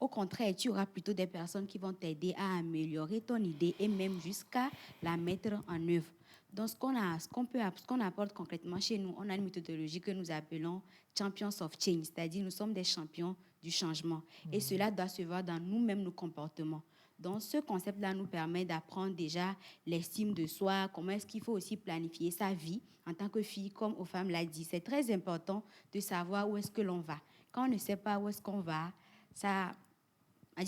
S2: Au contraire, tu auras plutôt des personnes qui vont t'aider à améliorer ton idée et même jusqu'à la mettre en œuvre. Donc, ce qu'on apporte concrètement chez nous, on a une méthodologie que nous appelons Champions of Change, c'est-à-dire nous sommes des champions du changement. Et cela doit se voir dans nous-mêmes, nos comportements. Donc, ce concept-là nous permet d'apprendre déjà l'estime de soi, comment est-ce qu'il faut aussi planifier sa vie en tant que fille, comme aux femmes l'a dit. C'est très important de savoir où est-ce que l'on va. Quand on ne sait pas où est-ce qu'on va,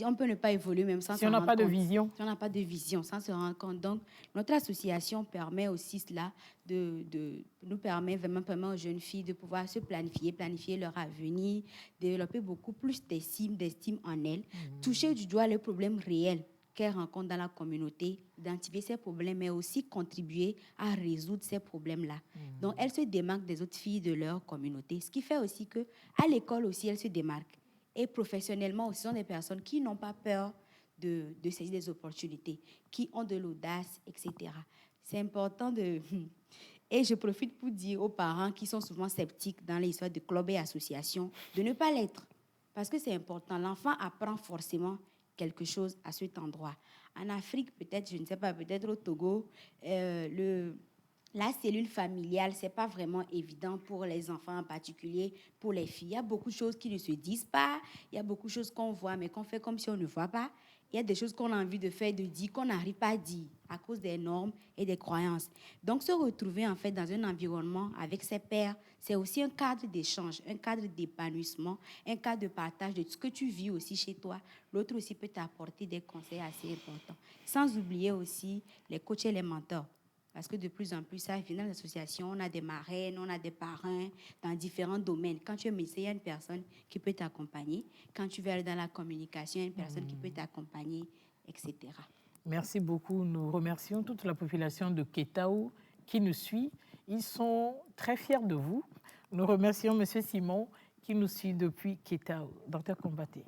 S2: on peut ne pas évoluer même sans
S1: si on n'a pas de vision.
S2: Si on n'a pas de vision, sans se rendre compte. Donc, notre association permet aussi cela, nous permet vraiment aux jeunes filles de pouvoir se planifier leur avenir, développer beaucoup plus d'estime en elles, toucher du doigt les problèmes réels qu'elles rencontrent dans la communauté, identifier ces problèmes, mais aussi contribuer à résoudre ces problèmes-là. Donc, elles se démarquent des autres filles de leur communauté, ce qui fait aussi qu'à l'école aussi, elles se démarquent. Et professionnellement aussi, ce sont des personnes qui n'ont pas peur de saisir des opportunités, qui ont de l'audace, etc. C'est important de... Et je profite pour dire aux parents qui sont souvent sceptiques dans les histoires de clubs et associations de ne pas l'être. Parce que c'est important. L'enfant apprend forcément quelque chose à cet endroit. En Afrique, peut-être, je ne sais pas, peut-être au Togo, la cellule familiale, ce n'est pas vraiment évident pour les enfants, en particulier pour les filles. Il y a beaucoup de choses qui ne se disent pas. Il y a beaucoup de choses qu'on voit, mais qu'on fait comme si on ne voit pas. Il y a des choses qu'on a envie de faire, de dire, qu'on n'arrive pas à dire à cause des normes et des croyances. Donc, se retrouver en fait dans un environnement avec ses pairs, c'est aussi un cadre d'échange, un cadre d'épanouissement, un cadre de partage de ce que tu vis aussi chez toi. L'autre aussi peut t'apporter des conseils assez importants. Sans oublier aussi les coachs et les mentors. Parce que de plus en plus, ça, dans l'association, on a des marraines, on a des parrains dans différents domaines. Quand tu es médecin, il y a une personne qui peut t'accompagner. Quand tu veux aller dans la communication, il y a une personne qui peut t'accompagner, etc.
S1: Merci beaucoup. Nous remercions toute la population de Kétao qui nous suit. Ils sont très fiers de vous. Nous remercions M. Simon qui nous suit depuis Kétao. Docteur Combaté.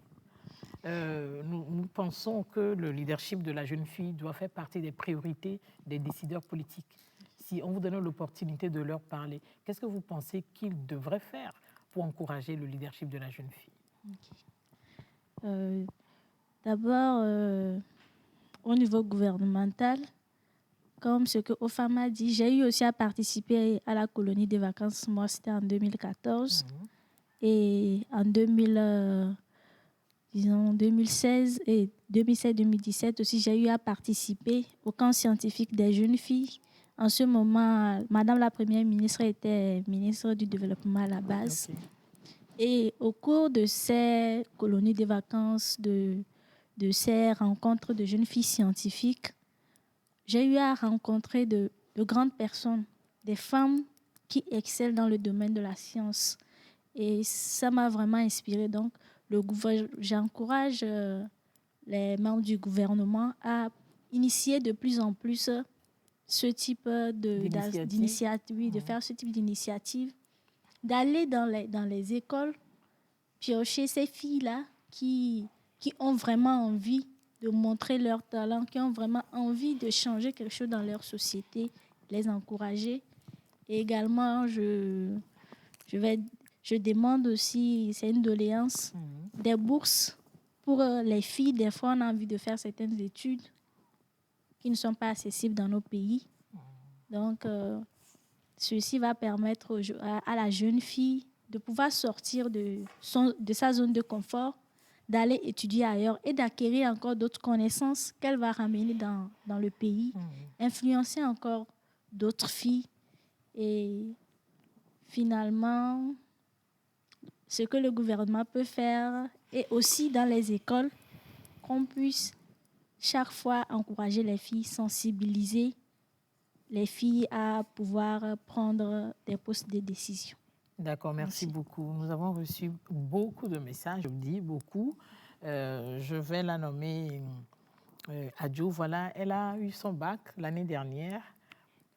S1: Nous pensons que le leadership de la jeune fille doit faire partie des priorités des décideurs politiques. Si on vous donne l'opportunité de leur parler, qu'est-ce que vous pensez qu'ils devraient faire pour encourager le leadership de la jeune fille?
S4: D'abord, au niveau gouvernemental, comme ce que Ofama a dit, j'ai eu aussi à participer à la colonie des vacances. Moi, c'était en 2014. Et en 2016 et 2017 aussi, j'ai eu à participer au camp scientifique des jeunes filles. En ce moment, Madame la Première ministre était ministre du Développement à la base. Okay. Et au cours de ces colonies de vacances, de ces rencontres de jeunes filles scientifiques, j'ai eu à rencontrer de grandes personnes, des femmes qui excellent dans le domaine de la science. Et ça m'a vraiment inspirée. Donc, j'encourage les membres du gouvernement à initier de plus en plus ce type d'initiative, de faire ce type d'initiative, d'aller dans les écoles, piocher ces filles-là qui ont vraiment envie de montrer leur talent, qui ont vraiment envie de changer quelque chose dans leur société, les encourager. Et également, je demande aussi, c'est une doléance, des bourses pour les filles. Des fois, on a envie de faire certaines études qui ne sont pas accessibles dans nos pays. Donc, ceci va permettre à la jeune fille de pouvoir sortir de sa zone de confort, d'aller étudier ailleurs et d'acquérir encore d'autres connaissances qu'elle va ramener dans le pays, influencer encore d'autres filles. Et finalement, ce que le gouvernement peut faire, et aussi dans les écoles, qu'on puisse chaque fois encourager les filles, sensibiliser les filles à pouvoir prendre des postes de décision.
S1: D'accord, merci beaucoup. Nous avons reçu beaucoup de messages, je vous dis beaucoup. je vais la nommer Adjo. Voilà, elle a eu son bac l'année dernière.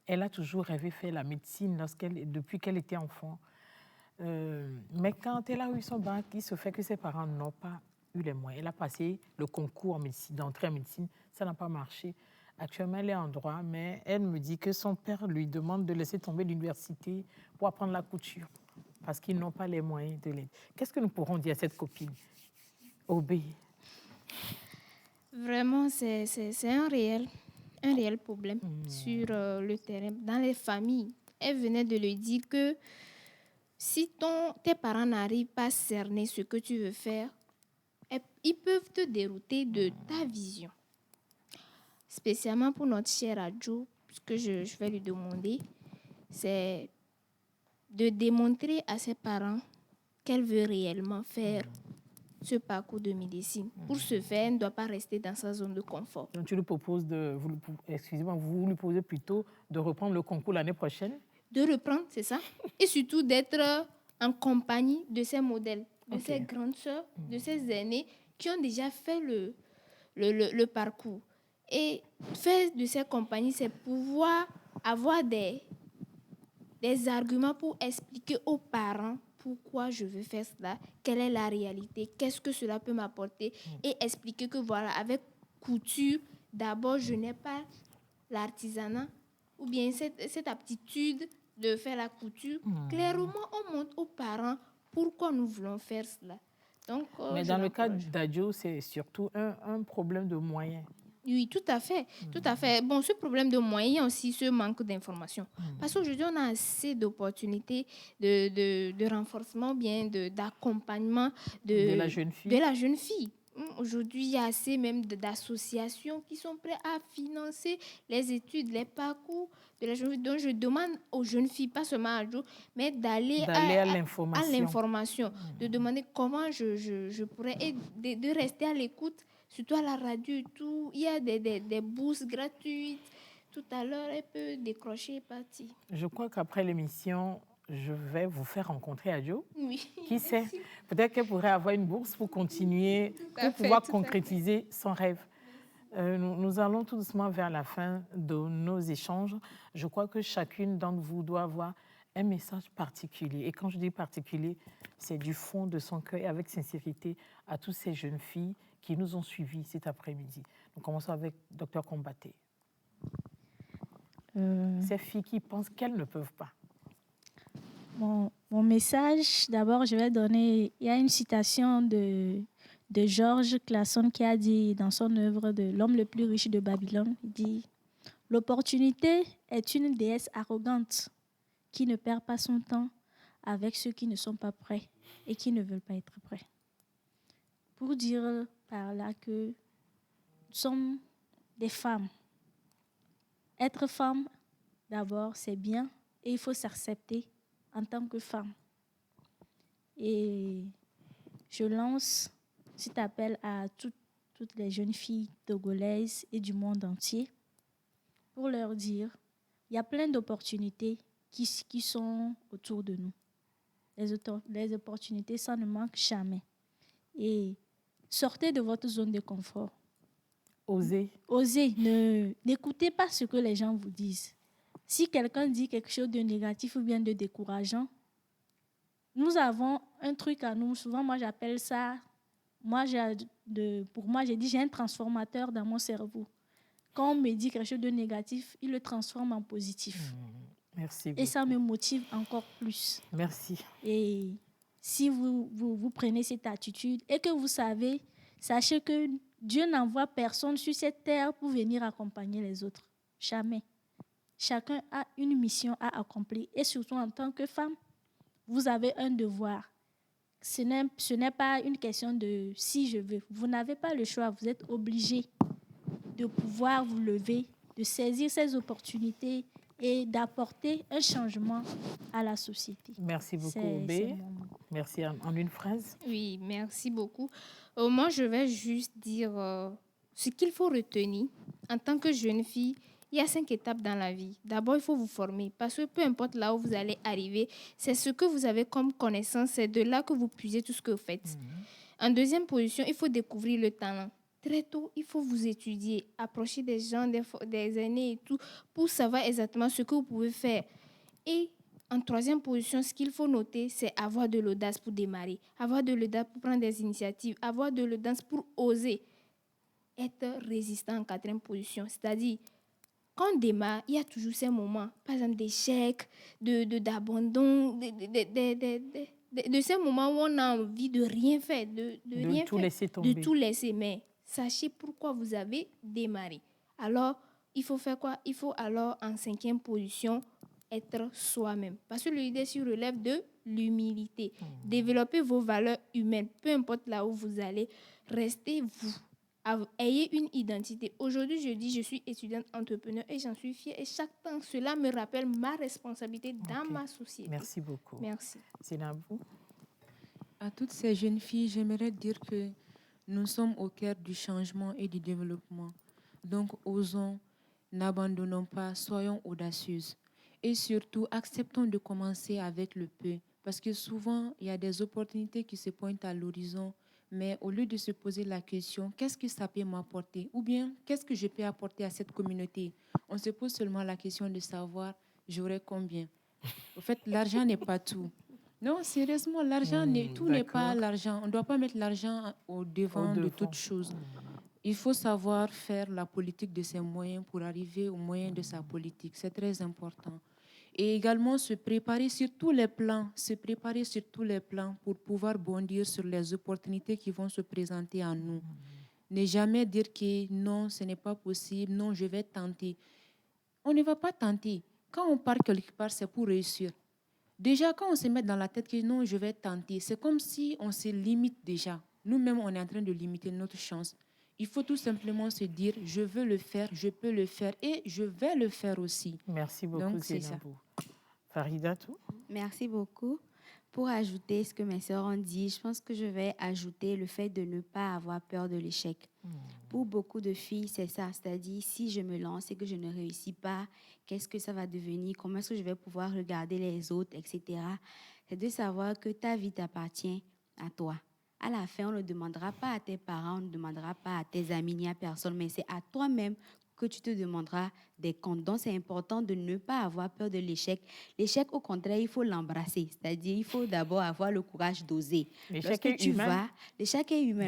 S1: Elle a toujours rêvé faire la médecine depuis qu'elle était enfant. Mais quand elle a eu son bac, il se fait que ses parents n'ont pas eu les moyens. Elle a passé le concours d'entrée en médecine, ça n'a pas marché. Actuellement, elle est en droit, mais elle me dit que son père lui demande de laisser tomber l'université pour apprendre la couture, parce qu'ils n'ont pas les moyens de l'aide. Qu'est-ce que nous pourrons dire à cette copine? Obéir.
S5: Vraiment, c'est un réel problème sur le terrain, dans les familles. Elle venait de le dire que si tes parents n'arrivent pas à cerner ce que tu veux faire, ils peuvent te dérouter de ta vision. Spécialement pour notre chère Adjo, ce que je vais lui demander, c'est de démontrer à ses parents qu'elle veut réellement faire ce parcours de médecine. Pour ce faire, elle ne doit pas rester dans sa zone de confort.
S1: Donc tu lui proposes vous lui proposez plutôt de reprendre le concours l'année prochaine?
S5: De reprendre, c'est ça. Et surtout d'être en compagnie de ses modèles, de ses grandes sœurs, de ses aînés qui ont déjà fait le parcours. Et faire de ces compagnies, c'est pouvoir avoir des arguments pour expliquer aux parents pourquoi je veux faire cela, quelle est la réalité, qu'est-ce que cela peut m'apporter, et expliquer que voilà, avec couture, d'abord, je n'ai pas l'artisanat ou bien cette aptitude de faire la couture. Clairement, on montre aux parents pourquoi nous voulons faire cela. Donc,
S1: mais dans le cas d'Adjo, c'est surtout un problème de moyens.
S5: Oui, tout à fait. Tout à fait. Bon, ce problème de moyens, il y a aussi ce manque d'information. Parce qu'aujourd'hui, on a assez d'opportunités de renforcement, bien d'accompagnement
S1: de la jeune
S5: fille. Aujourd'hui, il y a assez même d'associations qui sont prêtes à financer les études, les parcours de la jeune fille. Donc, je demande aux jeunes filles, pas seulement à Adjo, mais d'aller à l'information, de demander comment je pourrais, et de rester à l'écoute. Surtout à la radio et tout, il y a des bourses gratuites. Tout à l'heure, elle peut décrocher et partir.
S1: Je crois qu'après l'émission, je vais vous faire rencontrer Adjo.
S5: Oui.
S1: Qui sait? Peut-être qu'elle pourrait avoir une bourse pour continuer, pour pouvoir concrétiser son rêve. Nous allons tout doucement vers la fin de nos échanges. Je crois que chacune d'entre vous doit avoir un message particulier. Et quand je dis particulier, c'est du fond de son cœur et avec sincérité à toutes ces jeunes filles qui nous ont suivis cet après-midi. Nous commençons avec Dr Combaté. Ces filles qui pensent qu'elles ne peuvent pas.
S4: Mon message, d'abord, je vais donner... Il y a une citation de Georges Clason qui a dit dans son œuvre de L'homme le plus riche de Babylone, il dit « L'opportunité est une déesse arrogante qui ne perd pas son temps avec ceux qui ne sont pas prêts et qui ne veulent pas être prêts. » Pour dire par là que nous sommes des femmes. Être femme, d'abord, c'est bien et il faut s'accepter en tant que femme. Et je lance cet appel à toutes les jeunes filles togolaises et du monde entier pour leur dire il y a plein d'opportunités qui sont autour de nous. Les opportunités, ça ne manque jamais. Et sortez de votre zone de confort.
S1: Osez.
S4: Osez. N'écoutez pas ce que les gens vous disent. Si quelqu'un dit quelque chose de négatif ou bien de décourageant, nous avons un truc à nous. Souvent, moi, j'appelle ça... Pour moi, j'ai dit, j'ai un transformateur dans mon cerveau. Quand on me dit quelque chose de négatif, il le transforme en positif.
S1: Merci beaucoup.
S4: Et ça me motive encore plus.
S1: Merci.
S4: Et si vous prenez cette attitude et que vous savez, sachez que Dieu n'envoie personne sur cette terre pour venir accompagner les autres. Jamais. Chacun a une mission à accomplir. Et surtout en tant que femme, vous avez un devoir. Ce n'est pas une question de si je veux. Vous n'avez pas le choix. Vous êtes obligé de pouvoir vous lever, de saisir ces opportunités et d'apporter un changement à la société.
S1: Merci beaucoup, Obé. Merci en une phrase.
S5: Oui, merci beaucoup. Moi, je vais juste dire ce qu'il faut retenir. En tant que jeune fille, il y a 5 étapes dans la vie. D'abord, il faut vous former parce que peu importe là où vous allez arriver, c'est ce que vous avez comme connaissance, c'est de là que vous puisez tout ce que vous faites. En deuxième position, il faut découvrir le talent. Très tôt, il faut vous étudier, approcher des gens, des aînés et tout, pour savoir exactement ce que vous pouvez faire. Et en troisième position, ce qu'il faut noter, c'est avoir de l'audace pour démarrer, avoir de l'audace pour prendre des initiatives, avoir de l'audace pour oser. Être résistant en quatrième position, c'est-à-dire, quand on démarre, il y a toujours ces moments, par exemple d'échec, d'abandon, de ces moments où on a envie de rien faire, de rien
S1: tout
S5: faire,
S1: laisser tomber.
S5: de tout laisser. Mais sachez pourquoi vous avez démarré. Alors, il faut faire quoi? Il faut alors, en cinquième position, être soi-même. Parce que le leadership relève de l'humilité. Développez vos valeurs humaines, peu importe là où vous allez, restez vous. Ayez une identité. Aujourd'hui, je dis je suis étudiante entrepreneur et j'en suis fière. Et chaque temps, cela me rappelle ma responsabilité dans ma société.
S1: Merci beaucoup.
S5: Merci.
S1: Zenabou.
S3: À toutes ces jeunes filles, j'aimerais dire que nous sommes au cœur du changement et du développement. Donc, osons, n'abandonnons pas, soyons audacieuses. Et surtout, acceptons de commencer avec le peu. Parce que souvent, il y a des opportunités qui se pointent à l'horizon. Mais au lieu de se poser la question, qu'est-ce que ça peut m'apporter? Ou bien, qu'est-ce que je peux apporter à cette communauté? On se pose seulement la question de savoir, j'aurai combien? En fait, l'argent n'est pas tout. Non, sérieusement, l'argent, tout n'est pas l'argent. On ne doit pas mettre l'argent au devant de toute chose. Il faut savoir faire la politique de ses moyens pour arriver aux moyens de sa politique. C'est très important. Et également se préparer sur tous les plans, pour pouvoir bondir sur les opportunités qui vont se présenter à nous. Ne jamais dire que non, ce n'est pas possible, non, je vais tenter. On ne va pas tenter. Quand on part quelque part, c'est pour réussir. Déjà, quand on se met dans la tête que non, je vais tenter, c'est comme si on se limite déjà. Nous-mêmes, on est en train de limiter notre chance. Il faut tout simplement se dire, je veux le faire, je peux le faire et je vais le faire aussi.
S1: Merci beaucoup, Zenabou. Farida, tout?
S2: Merci beaucoup. Pour ajouter ce que mes sœurs ont dit, je pense que je vais ajouter le fait de ne pas avoir peur de l'échec. Pour beaucoup de filles, c'est ça. C'est-à-dire, si je me lance et que je ne réussis pas, qu'est-ce que ça va devenir? Comment est-ce que je vais pouvoir regarder les autres, etc. C'est de savoir que ta vie t'appartient à toi. À la fin, on ne demandera pas à tes parents, on ne demandera pas à tes amis ni à personne, mais c'est à toi-même que tu te demanderas des comptes. Donc, c'est important de ne pas avoir peur de l'échec. L'échec, au contraire, il faut l'embrasser. C'est-à-dire, il faut d'abord avoir le courage d'oser. L'échec est humain.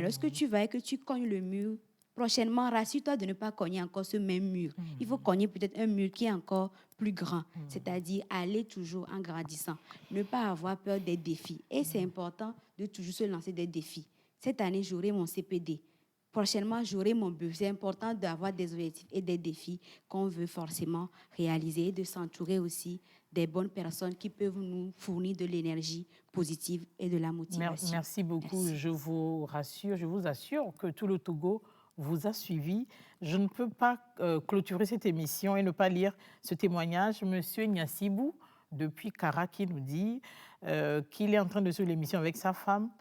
S2: Lorsque tu vas et que tu cognes le mur, prochainement, rassure-toi de ne pas cogner encore ce même mur. Il faut cogner peut-être un mur qui est encore plus grand. C'est-à-dire aller toujours en grandissant. Ne pas avoir peur des défis. Et c'est important de toujours se lancer des défis. Cette année, j'aurai mon CPD. Prochainement, j'aurai mon but. C'est important d'avoir des objectifs et des défis qu'on veut forcément réaliser et de s'entourer aussi des bonnes personnes qui peuvent nous fournir de l'énergie positive et de la motivation.
S1: Merci beaucoup. Merci. Je vous rassure, je vous assure que tout le Togo vous a suivi. Je ne peux pas clôturer cette émission et ne pas lire ce témoignage. Monsieur Nyassibou, depuis Kara, qui nous dit qu'il est en train de suivre l'émission avec sa femme,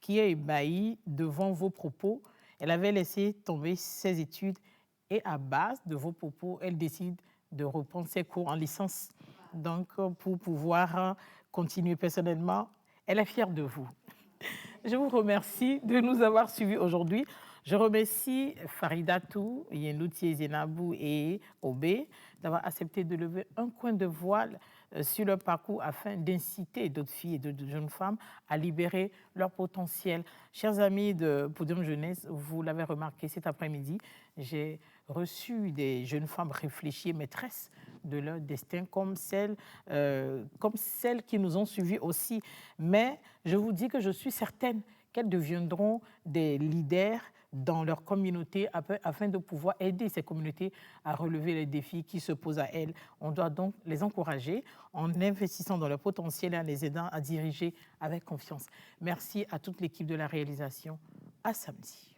S1: qui est ébahie devant vos propos. Elle avait laissé tomber ses études et à base de vos propos, elle décide de reprendre ses cours en licence. Donc, pour pouvoir continuer personnellement, elle est fière de vous. Je vous remercie de nous avoir suivis aujourd'hui. Je remercie Faridatou, Yenouti, Zenabou et Obé d'avoir accepté de lever un coin de voile sur leur parcours afin d'inciter d'autres filles et d'autres jeunes femmes à libérer leur potentiel. Chers amis de Podium Jeunesse, vous l'avez remarqué cet après-midi, j'ai reçu des jeunes femmes réfléchies, maîtresses de leur destin, comme celles qui nous ont suivis aussi. Mais je vous dis que je suis certaine qu'elles deviendront des leaders dans leur communauté afin de pouvoir aider ces communautés à relever les défis qui se posent à elles. On doit donc les encourager en investissant dans leur potentiel et en les aidant à diriger avec confiance. Merci à toute l'équipe de la réalisation. À samedi.